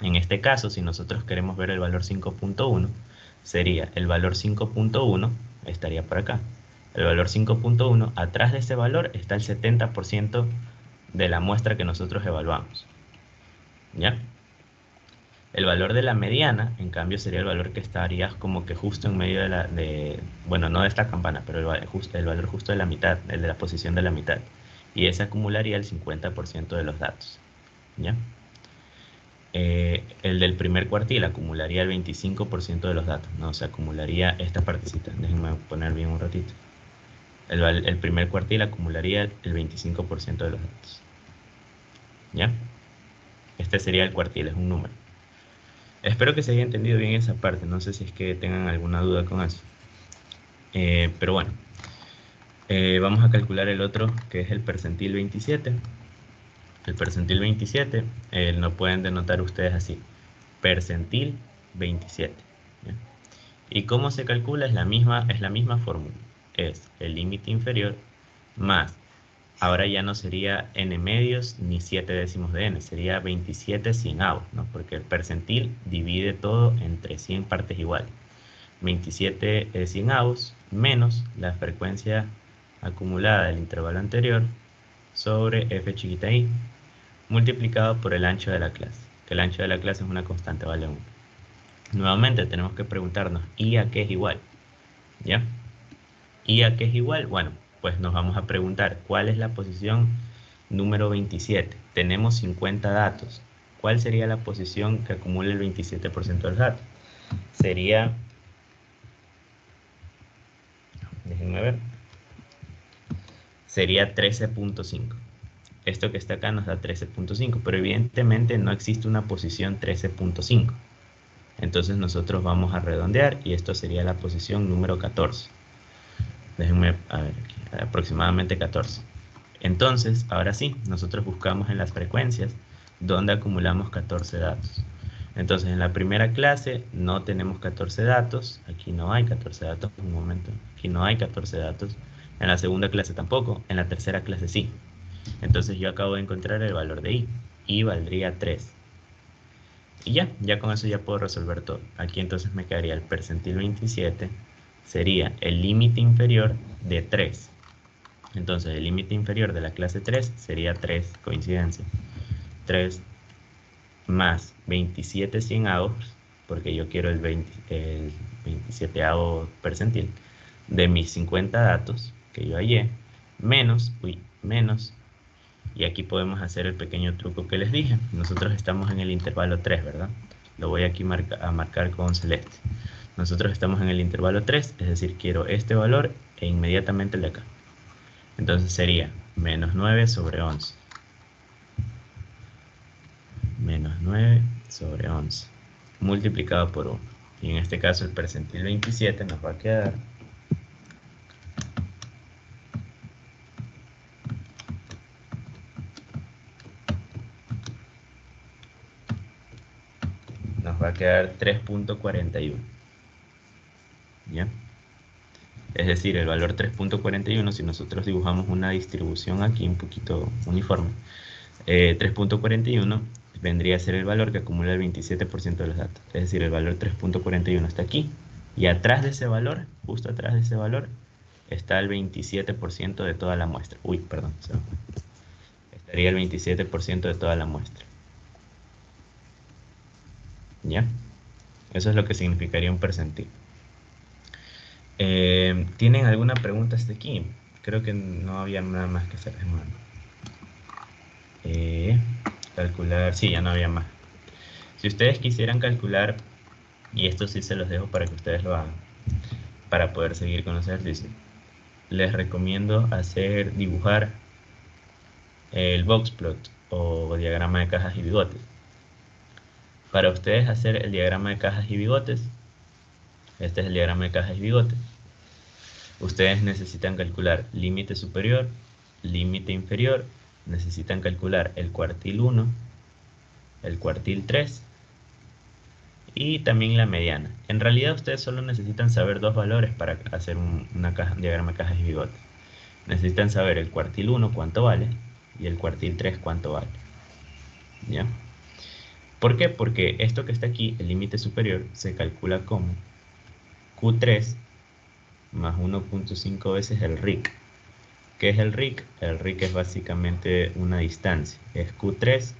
En este caso, si nosotros queremos ver el valor 5.1, sería el valor 5.1, estaría por acá. El valor 5.1, atrás de ese valor está el 70% de la muestra que nosotros evaluamos, ¿ya? El valor de la mediana, en cambio, sería el valor que estaría como que justo en medio bueno, no de esta campana, pero el valor justo de la mitad, el de la posición de la mitad. Y ese acumularía el 50% de los datos, ¿ya? El del primer cuartil acumularía el 25% de los datos, ¿no? O sea, acumularía esta partecita. Déjenme poner bien un ratito. El primer cuartil acumularía el 25% de los datos, ¿ya? Este sería el cuartil, es un número. Espero que se haya entendido bien esa parte. No sé si es que tengan alguna duda con eso. Pero bueno. Vamos a calcular el otro, que es el percentil 27. El percentil 27 lo pueden denotar ustedes así. Percentil 27. ¿Ya? ¿Y cómo se calcula? Es la misma fórmula. Es el límite inferior más, ahora ya no sería n medios ni 7 décimos de n, sería 27 cienavos, ¿no? Porque el percentil divide todo entre 100 partes iguales. 27 cienavos menos la frecuencia acumulada del intervalo anterior sobre f chiquita i, multiplicado por el ancho de la clase, que el ancho de la clase es una constante, vale 1. Nuevamente tenemos que preguntarnos, ¿y a qué es igual? ¿Ya? ¿Y a qué es igual? Bueno, pues nos vamos a preguntar, ¿cuál es la posición número 27? Tenemos 50 datos. ¿Cuál sería la posición que acumula el 27% de los datos? Sería, déjenme ver, sería 13.5. Esto que está acá nos da 13.5, pero evidentemente no existe una posición 13.5. Entonces nosotros vamos a redondear y esto sería la posición número 14. Déjenme a ver aquí, aproximadamente 14. Entonces, ahora sí, nosotros buscamos en las frecuencias donde acumulamos 14 datos. Entonces, en la primera clase no tenemos 14 datos. Aquí no hay 14 datos. Un momento. Aquí no hay 14 datos. En la segunda clase tampoco. En la tercera clase sí. Entonces yo acabo de encontrar el valor de i. I valdría 3. Y ya con eso ya puedo resolver todo. Aquí entonces me quedaría el percentil 27. Sería el límite inferior de 3. Entonces el límite inferior de la clase 3 sería 3, coincidencia. 3 más 27 cienavos, porque yo quiero el 27avo percentil, de mis 50 datos que yo hallé, menos, y aquí podemos hacer el pequeño truco que les dije. Nosotros estamos en el intervalo 3, ¿verdad? Lo voy aquí a marcar con celeste. Nosotros estamos en el intervalo 3, es decir, quiero este valor e inmediatamente el de acá. Entonces sería menos 9 sobre 11. Menos 9 sobre 11. Multiplicado por 1. Y en este caso el percentil 27 nos va a quedar nos va a quedar 3.41. ¿Ya? Es decir, el valor 3.41, si nosotros dibujamos una distribución aquí un poquito uniforme, 3.41 vendría a ser el valor que acumula el 27% de los datos. Es decir, el valor 3.41 está aquí. Y atrás de ese valor, justo atrás de ese valor, está el 27% de toda la muestra. Uy, perdón. Estaría el 27% de toda la muestra. ¿Ya? Eso es lo que significaría un percentil. ¿Tienen alguna pregunta hasta aquí? Creo que no había nada más que hacer. Calcular, sí, ya no había más. Si ustedes quisieran calcular, y esto sí se los dejo para que ustedes lo hagan, para poder seguir con los ejercicios, les recomiendo dibujar el boxplot o diagrama de cajas y bigotes. Para ustedes hacer el diagrama de cajas y bigotes, este es el diagrama de cajas y bigotes, ustedes necesitan calcular límite superior, límite inferior, necesitan calcular el cuartil 1, el cuartil 3 y también la mediana. En realidad ustedes solo necesitan saber dos valores para hacer un diagrama de cajas y bigotes. Necesitan saber el cuartil 1 cuánto vale y el cuartil 3 cuánto vale. ¿Ya? ¿Por qué? Porque esto que está aquí, el límite superior, se calcula como Q3 más 1.5 veces el RIC. ¿Qué es el RIC? El RIC es básicamente una distancia. Es Q3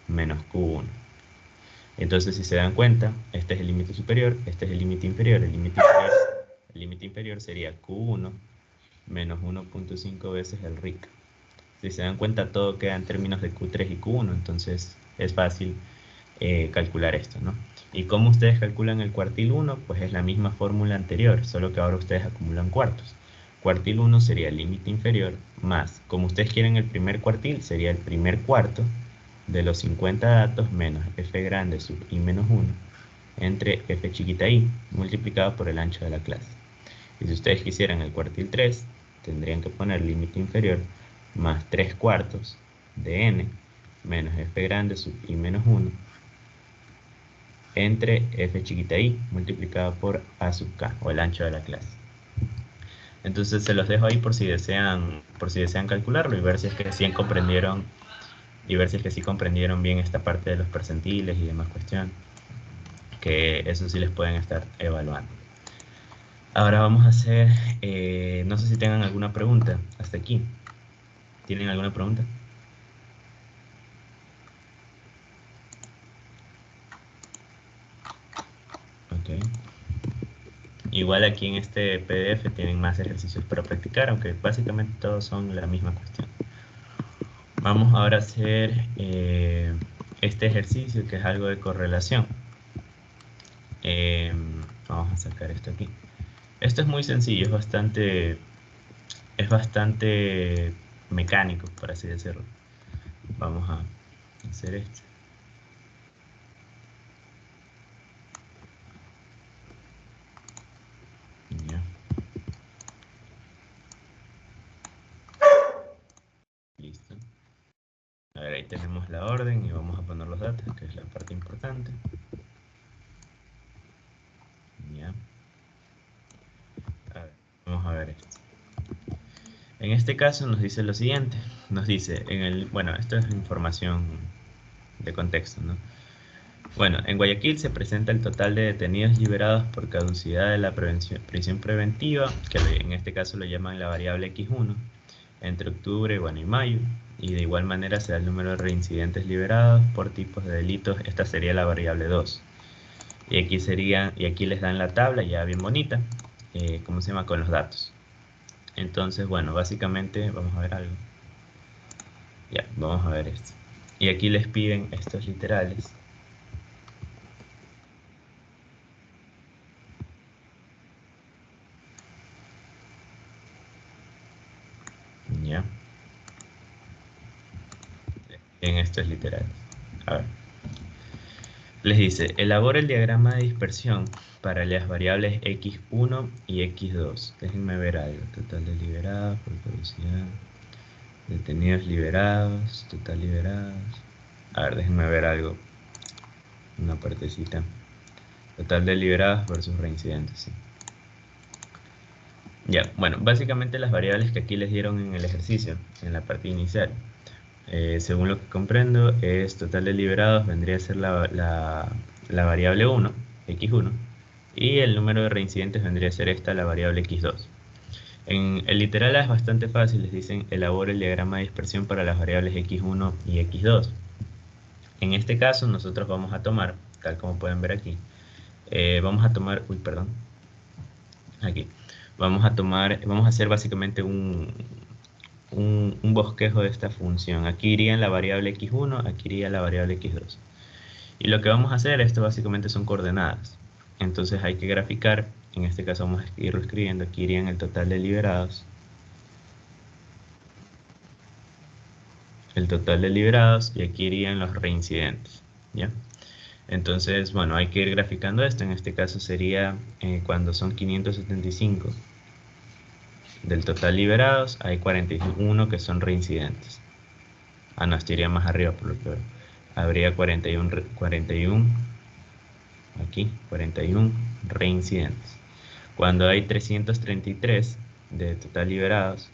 menos Q1. Entonces, si se dan cuenta, este es el límite superior, este es el límite inferior. El límite inferior sería Q1 menos 1.5 veces el RIC. Si se dan cuenta, todo queda en términos de Q3 y Q1, entonces es fácil calcular esto, ¿no? ¿Y cómo ustedes calculan el cuartil 1? Pues es la misma fórmula anterior, solo que ahora ustedes acumulan cuartos. Cuartil 1 sería el límite inferior más, como ustedes quieren el primer cuartil, sería el primer cuarto de los 50 datos menos f grande sub i menos 1 entre f chiquita i multiplicado por el ancho de la clase. Y si ustedes quisieran el cuartil 3, tendrían que poner límite inferior más 3 cuartos de n menos f grande sub i menos 1 entre f chiquita i multiplicado por a sub k, o el ancho de la clase. Entonces se los dejo ahí por si desean calcularlo y ver si es que sí comprendieron bien esta parte de los percentiles y demás cuestión, que eso sí les pueden estar evaluando. Ahora vamos a hacer, no sé si tengan alguna pregunta hasta aquí. ¿Tienen alguna pregunta? Ok. Igual aquí en este PDF tienen más ejercicios para practicar, aunque básicamente todos son la misma cuestión. Vamos ahora a hacer este ejercicio que es algo de correlación. Vamos a sacar esto aquí. Esto es muy sencillo, es bastante mecánico, por así decirlo. Vamos a hacer esto. Ya. Listo. A ver, ahí tenemos la orden y vamos a poner los datos, que es la parte importante. Ya. A ver, vamos a ver esto. En este caso nos dice lo siguiente. Nos dice, bueno, esto es información de contexto, ¿no? Bueno, en Guayaquil se presenta el total de detenidos liberados por caducidad de la prisión preventiva, que en este caso lo llaman la variable X1, entre octubre y mayo, y de igual manera se da el número de reincidentes liberados por tipos de delitos. Esta sería la variable 2. Y aquí les dan la tabla ya bien bonita, ¿cómo se llama? Con los datos. Entonces, bueno, básicamente vamos a ver algo. Ya, vamos a ver esto. Y aquí les piden estos literales. Ya. En estos literales. A ver. Les dice, elabora el diagrama de dispersión para las variables x1 y x2. Déjenme ver algo. Total de liberados por caducidad. Detenidos liberados. Total liberados. A ver, déjenme ver algo. Una partecita. Total de liberados versus reincidentes. Sí. Ya, bueno, básicamente las variables que aquí les dieron en el ejercicio, en la parte inicial. Según lo que comprendo, es total de liberados, vendría a ser la variable 1, x1, y el número de reincidentes vendría a ser esta, la variable x2. En el literal es bastante fácil, les dicen elabora el diagrama de dispersión para las variables x1 y x2. En este caso nosotros vamos a tomar, tal como pueden ver aquí, vamos a tomar, aquí, vamos a hacer básicamente un bosquejo de esta función. Aquí iría la variable x1, aquí iría la variable x2. Y lo que vamos a hacer, esto básicamente son coordenadas. Entonces hay que graficar, en este caso vamos a irlo escribiendo, aquí irían el total de liberados. El total de liberados y aquí irían los reincidentes. ¿Ya? Entonces, bueno, hay que ir graficando esto. En este caso sería cuando son 575. Del total liberados hay 41 que son reincidentes. No, estaría más arriba por lo que veo. Habría 41 aquí 41 reincidentes. Cuando hay 333 de total liberados,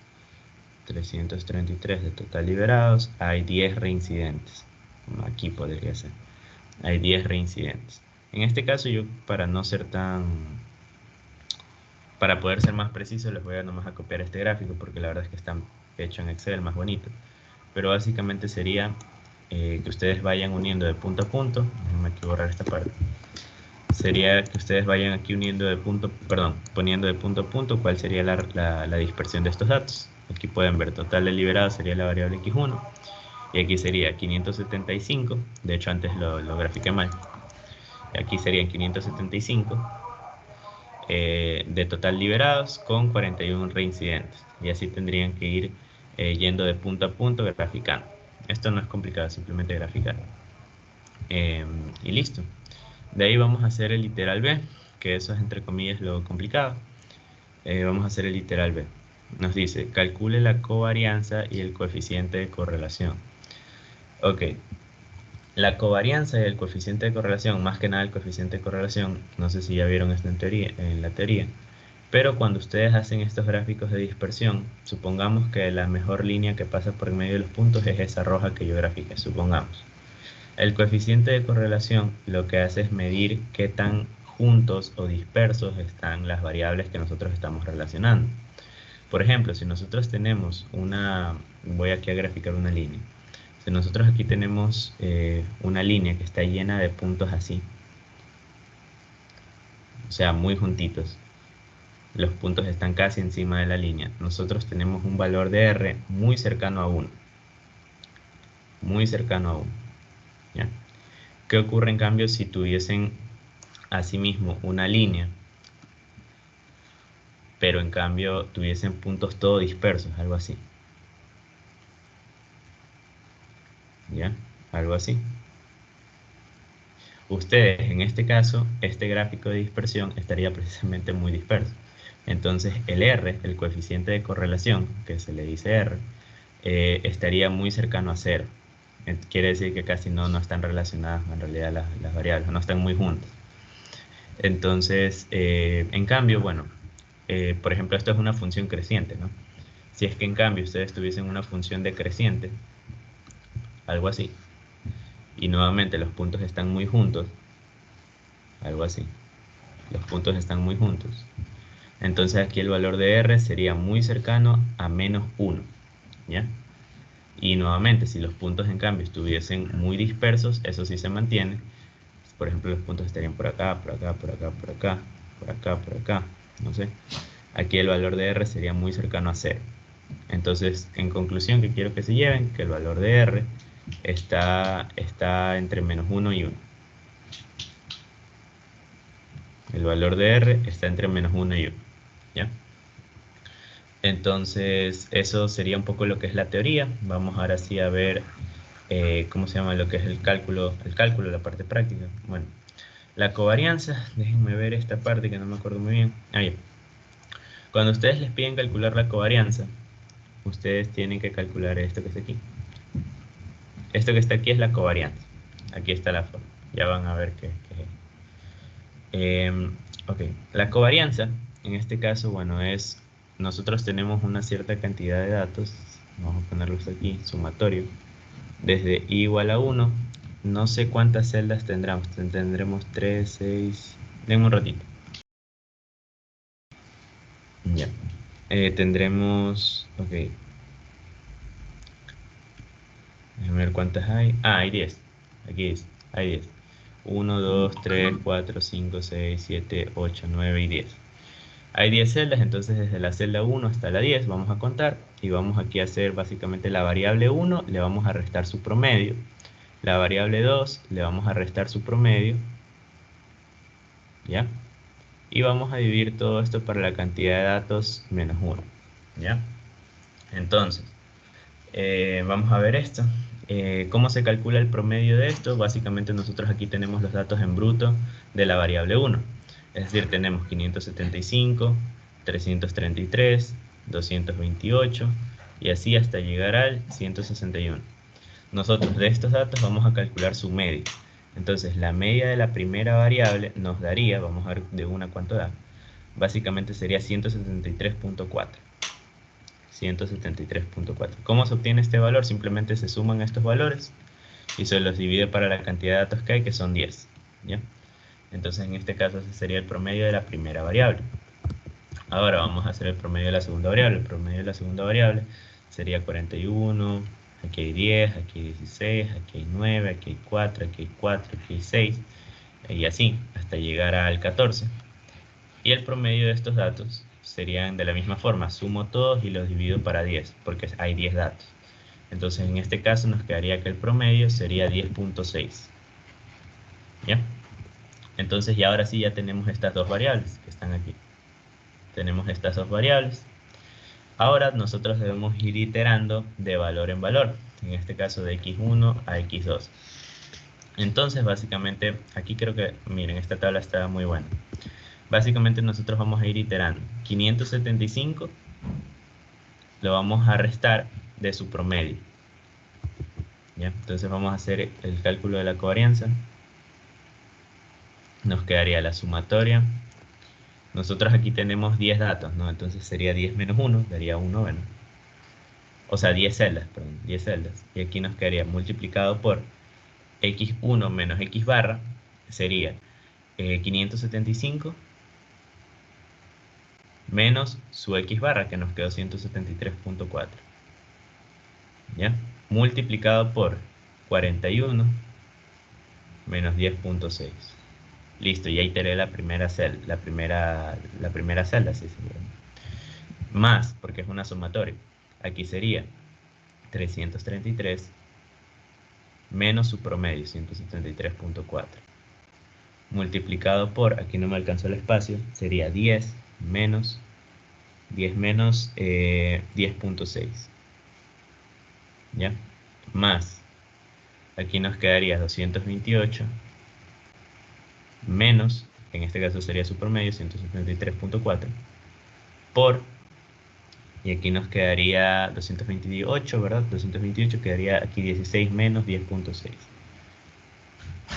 333 de total liberados, hay 10 reincidentes. Aquí podría ser. Hay 10 reincidentes. En este caso yo, para poder ser más preciso, les voy a nomás a copiar este gráfico porque la verdad es que está hecho en Excel, más bonito. Pero básicamente sería que ustedes vayan uniendo de punto a punto. Déjenme aquí borrar esta parte. Sería que ustedes vayan aquí poniendo de punto a punto cuál sería la dispersión de estos datos. Aquí pueden ver total de liberados sería la variable x1 y aquí sería 575, de hecho antes lo grafiqué mal. Aquí serían 575 de total liberados con 41 reincidentes y así tendrían que ir yendo de punto a punto graficando. Esto no es complicado, simplemente graficar. Y listo. De ahí vamos a hacer el literal B, que eso es entre comillas lo complicado. Vamos a hacer el literal B. Nos dice, calcule la covarianza y el coeficiente de correlación. Ok. La covarianza y el coeficiente de correlación, más que nada el coeficiente de correlación, no sé si ya vieron esto en la teoría, pero cuando ustedes hacen estos gráficos de dispersión, supongamos que la mejor línea que pasa por en medio de los puntos es esa roja que yo grafiqué, supongamos. El coeficiente de correlación lo que hace es medir qué tan juntos o dispersos están las variables que nosotros estamos relacionando. Por ejemplo, si nosotros tenemos voy aquí a graficar una línea. Si nosotros aquí tenemos una línea que está llena de puntos así, o sea, muy juntitos, los puntos están casi encima de la línea, nosotros tenemos un valor de R muy cercano a 1. Muy cercano a 1. ¿Ya? ¿Qué ocurre en cambio si tuviesen asimismo una línea, pero en cambio tuviesen puntos todo dispersos, algo así? ¿Ya? Algo así. Ustedes, en este caso, este gráfico de dispersión estaría precisamente muy disperso. Entonces, el R, el coeficiente de correlación, que se le dice R, estaría muy cercano a 0. Quiere decir que casi no están relacionadas en realidad las variables, no están muy juntas. Entonces, en cambio, bueno, por ejemplo, esto es una función creciente, ¿no? Si es que en cambio ustedes tuviesen una función decreciente, algo así, y nuevamente los puntos están muy juntos, algo así, los puntos están muy juntos, entonces aquí el valor de R sería muy cercano a menos 1, ¿ya? Y nuevamente, si los puntos en cambio estuviesen muy dispersos, eso sí se mantiene. Por ejemplo, los puntos estarían por acá, por acá, por acá, por acá, por acá, por acá, no sé. Aquí el valor de R sería muy cercano a 0. Entonces, en conclusión, que quiero que se lleven, que el valor de R está entre menos 1 y 1. El valor de R está entre menos 1 y 1, ¿ya? Entonces, eso sería un poco lo que es la teoría. Vamos ahora sí a ver ¿cómo se llama? Lo que es el cálculo, la parte práctica. Bueno, la covarianza, déjenme ver esta parte que no me acuerdo muy bien. Ahí. Cuando ustedes les piden calcular la covarianza, ustedes tienen que calcular esto que está aquí. Esto que está aquí es la covarianza. Aquí está la forma. Ya van a ver qué es. Ok, la covarianza, en este caso, bueno, nosotros tenemos una cierta cantidad de datos. Vamos a ponerlos aquí, sumatorio. Desde i igual a 1, no sé cuántas celdas tendremos 3, 6, denme un ratito. Ya. Tendremos, ok. Déjame ver cuántas hay. Hay 10. Aquí dice, hay 10. 1, 2, 3, 4, 5, 6, 7, 8, 9 y 10. Hay 10 celdas, entonces desde la celda 1 hasta la 10 vamos a contar y vamos aquí a hacer básicamente la variable 1, le vamos a restar su promedio. La variable 2 le vamos a restar su promedio, ¿ya? Y vamos a dividir todo esto para la cantidad de datos menos 1, ¿ya? Entonces, vamos a ver esto. ¿Cómo se calcula el promedio de esto? Básicamente nosotros aquí tenemos los datos en bruto de la variable 1. Es decir, tenemos 575, 333, 228 y así hasta llegar al 161. Nosotros de estos datos vamos a calcular su media. Entonces, la media de la primera variable nos daría, vamos a ver de una cuánto da, básicamente sería 173.4. 173.4. ¿Cómo se obtiene este valor? Simplemente se suman estos valores y se los divide para la cantidad de datos que hay, que son 10. ¿Ya? Entonces, en este caso, ese sería el promedio de la primera variable. Ahora vamos a hacer el promedio de la segunda variable. El promedio de la segunda variable sería 41, aquí hay 10, aquí hay 16, aquí hay 9, aquí hay 4, aquí hay 4, aquí hay 6, y así, hasta llegar al 14. Y el promedio de estos datos serían de la misma forma, sumo todos y los divido para 10, porque hay 10 datos. Entonces en este caso nos quedaría que el promedio sería 10.6. ¿Ya? Entonces ya ahora sí ya tenemos estas dos variables que están aquí. Tenemos estas dos variables. Ahora nosotros debemos ir iterando de valor en valor, en este caso de x1 a x2. Entonces básicamente, aquí creo que, miren, esta tabla está muy buena. Básicamente nosotros vamos a ir iterando. 575 lo vamos a restar de su promedio. ¿Ya? Entonces vamos a hacer el cálculo de la covarianza. Nos quedaría la sumatoria. Nosotros aquí tenemos 10 datos, ¿no? Entonces sería 10 menos 1, daría 1, bueno. O sea, 10 celdas, perdón, 10 celdas. Y aquí nos quedaría multiplicado por x1 menos x barra, sería 575 menos su x barra, que nos quedó 173.4. ¿Ya? Multiplicado por 41 menos 10.6. Listo, ya iteré la primera celda, la primera celda, sí, más, porque es una sumatoria. Aquí sería 333 menos su promedio, 173.4. Multiplicado por, aquí no me alcanzó el espacio, sería 10 menos 10.6. ¿Ya? Más, aquí nos quedaría 228 menos, en este caso sería su promedio, 173.4, por, y aquí nos quedaría 228, ¿verdad? 228 quedaría aquí 16 menos 10.6.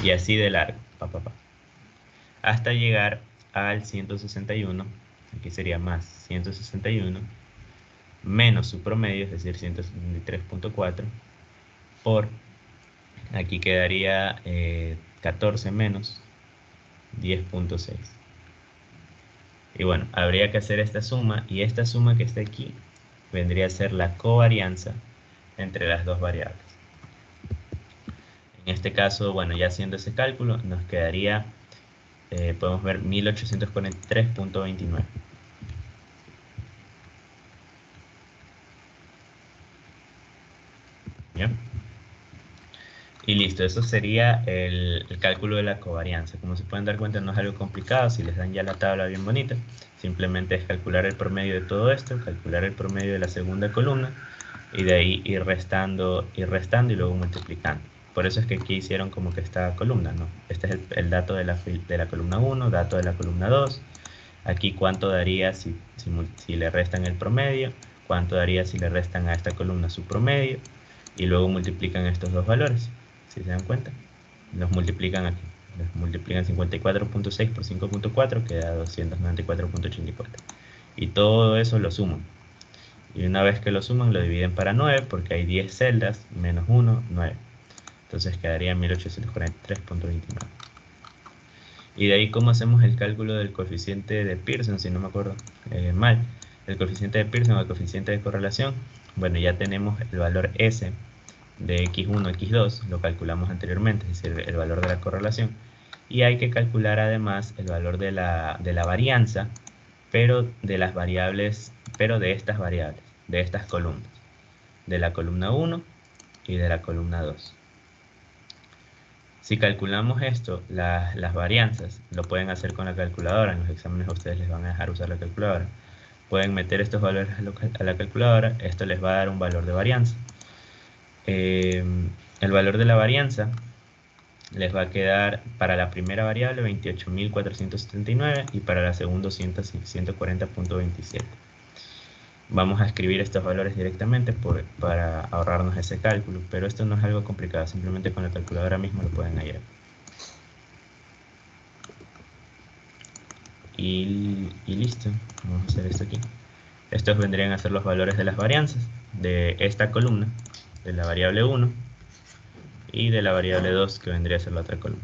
Y así de largo, hasta llegar al 161, aquí sería más 161, menos su promedio, es decir, 173.4, por, aquí quedaría 14 menos 10.6. Y bueno, habría que hacer esta suma, y esta suma que está aquí vendría a ser la covarianza entre las dos variables. En este caso, bueno, ya haciendo ese cálculo, nos quedaría, podemos ver 1843.29. ¿Ya? Y listo, eso sería el cálculo de la covarianza. Como se pueden dar cuenta, no es algo complicado. Si les dan ya la tabla bien bonita, simplemente es calcular el promedio de todo esto, calcular el promedio de la segunda columna, y de ahí ir restando y luego multiplicando. Por eso es que aquí hicieron como que esta columna, ¿no? Este es el dato de la columna 1, dato de la columna 2. Aquí cuánto daría si le restan el promedio, cuánto daría si le restan a esta columna su promedio, y luego multiplican estos dos valores. Si se dan cuenta, los multiplican aquí. Los multiplican 54.6 por 5.4, queda 294.84. Y todo eso lo suman. Y una vez que lo suman, lo dividen para 9, porque hay 10 celdas, menos 1, 9. Entonces quedaría 1843.29. Y de ahí, ¿cómo hacemos el cálculo del coeficiente de Pearson? Si no me acuerdo mal. El coeficiente de Pearson o el coeficiente de correlación. Bueno, ya tenemos el valor S de x1, x2, lo calculamos anteriormente, es decir, el valor de la correlación. Y hay que calcular además el valor de la varianza, pero de las variables, pero de estas variables, de estas columnas, de la columna 1 y de la columna 2. Si calculamos esto, las varianzas, lo pueden hacer con la calculadora. En los exámenes a ustedes les van a dejar usar la calculadora. Pueden meter estos valores a la calculadora. Esto les va a dar un valor de varianza. El valor de la varianza les va a quedar para la primera variable 28.479 y para la segunda 140.27. Vamos a escribir estos valores directamente para ahorrarnos ese cálculo, pero esto no es algo complicado, simplemente con la calculadora misma lo pueden hallar. y listo. Vamos a hacer esto aquí. Estos vendrían a ser los valores de las varianzas de esta columna, de la variable 1 y de la variable 2, que vendría a ser la otra columna.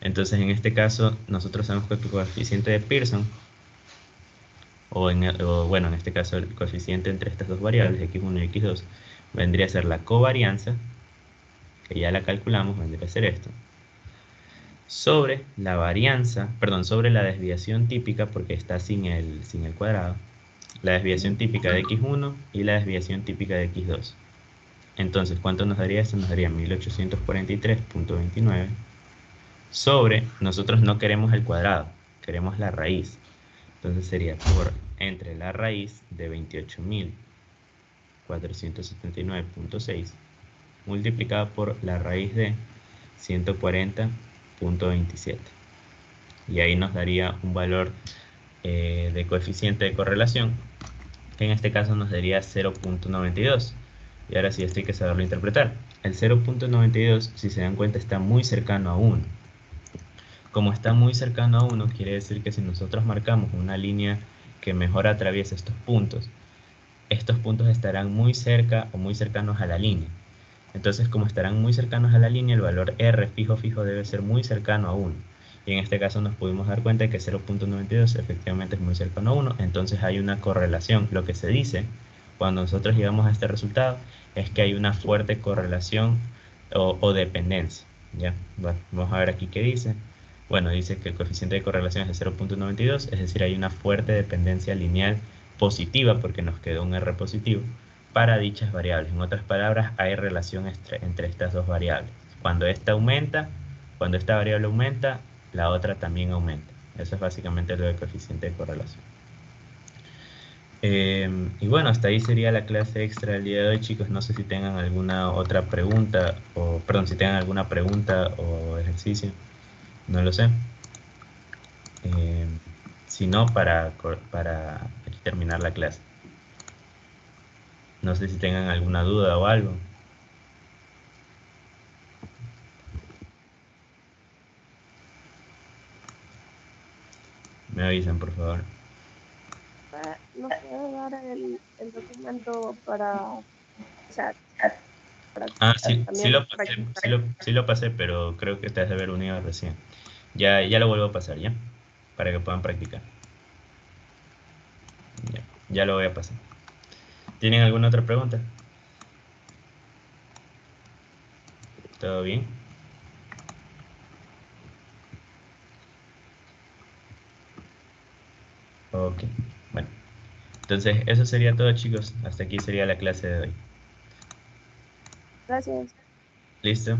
Entonces, en este caso, nosotros sabemos que el coeficiente de Pearson, bueno, en este caso el coeficiente entre estas dos variables, x1 y x2, vendría a ser la covarianza, que ya la calculamos, vendría a ser esto, sobre la varianza, perdón, sobre la desviación típica, porque está sin el cuadrado, la desviación típica de x1 y la desviación típica de x2. Entonces, ¿cuánto nos daría esto? Nos daría 1843.29 sobre, nosotros no queremos el cuadrado, queremos la raíz. Entonces sería por entre la raíz de 28.479.6 multiplicado por la raíz de 140.27. Y ahí nos daría un valor de coeficiente de correlación, que en este caso nos daría 0.92. Y ahora sí, esto hay que saberlo interpretar. El 0.92, si se dan cuenta, está muy cercano a 1. Como está muy cercano a 1, quiere decir que si nosotros marcamos una línea que mejor atraviesa estos puntos estarán muy cerca o muy cercanos a la línea. Entonces, como estarán muy cercanos a la línea, el valor R fijo debe ser muy cercano a 1. Y en este caso nos pudimos dar cuenta de que 0.92 efectivamente es muy cercano a 1. Entonces hay una correlación. Lo que se dice cuando nosotros llegamos a este resultado es que hay una fuerte correlación o dependencia. ¿Ya? Bueno, vamos a ver aquí qué dice. Bueno, dice que el coeficiente de correlación es de 0.92, es decir, hay una fuerte dependencia lineal positiva, porque nos quedó un R positivo, para dichas variables. En otras palabras, hay relación entre estas dos variables. Cuando esta variable aumenta, la otra también aumenta. Eso es básicamente lo del coeficiente de correlación. Y bueno, hasta ahí sería la clase extra del día de hoy, chicos. No sé si tengan alguna otra pregunta, si tengan alguna pregunta o ejercicio. No lo sé. Si no, para aquí terminar la clase. No sé si tengan alguna duda o algo. Me avisan, por favor. ¿Nos puede dar el documento para chat? Ah, sí, También sí lo pasé, pero creo que te has de haber unido recién. Ya lo vuelvo a pasar, ¿ya? Para que puedan practicar. Ya lo voy a pasar. ¿Tienen alguna otra pregunta? ¿Todo bien? Ok, bueno. Entonces, eso sería todo, chicos. Hasta aquí sería la clase de hoy. Gracias. ¿Listo?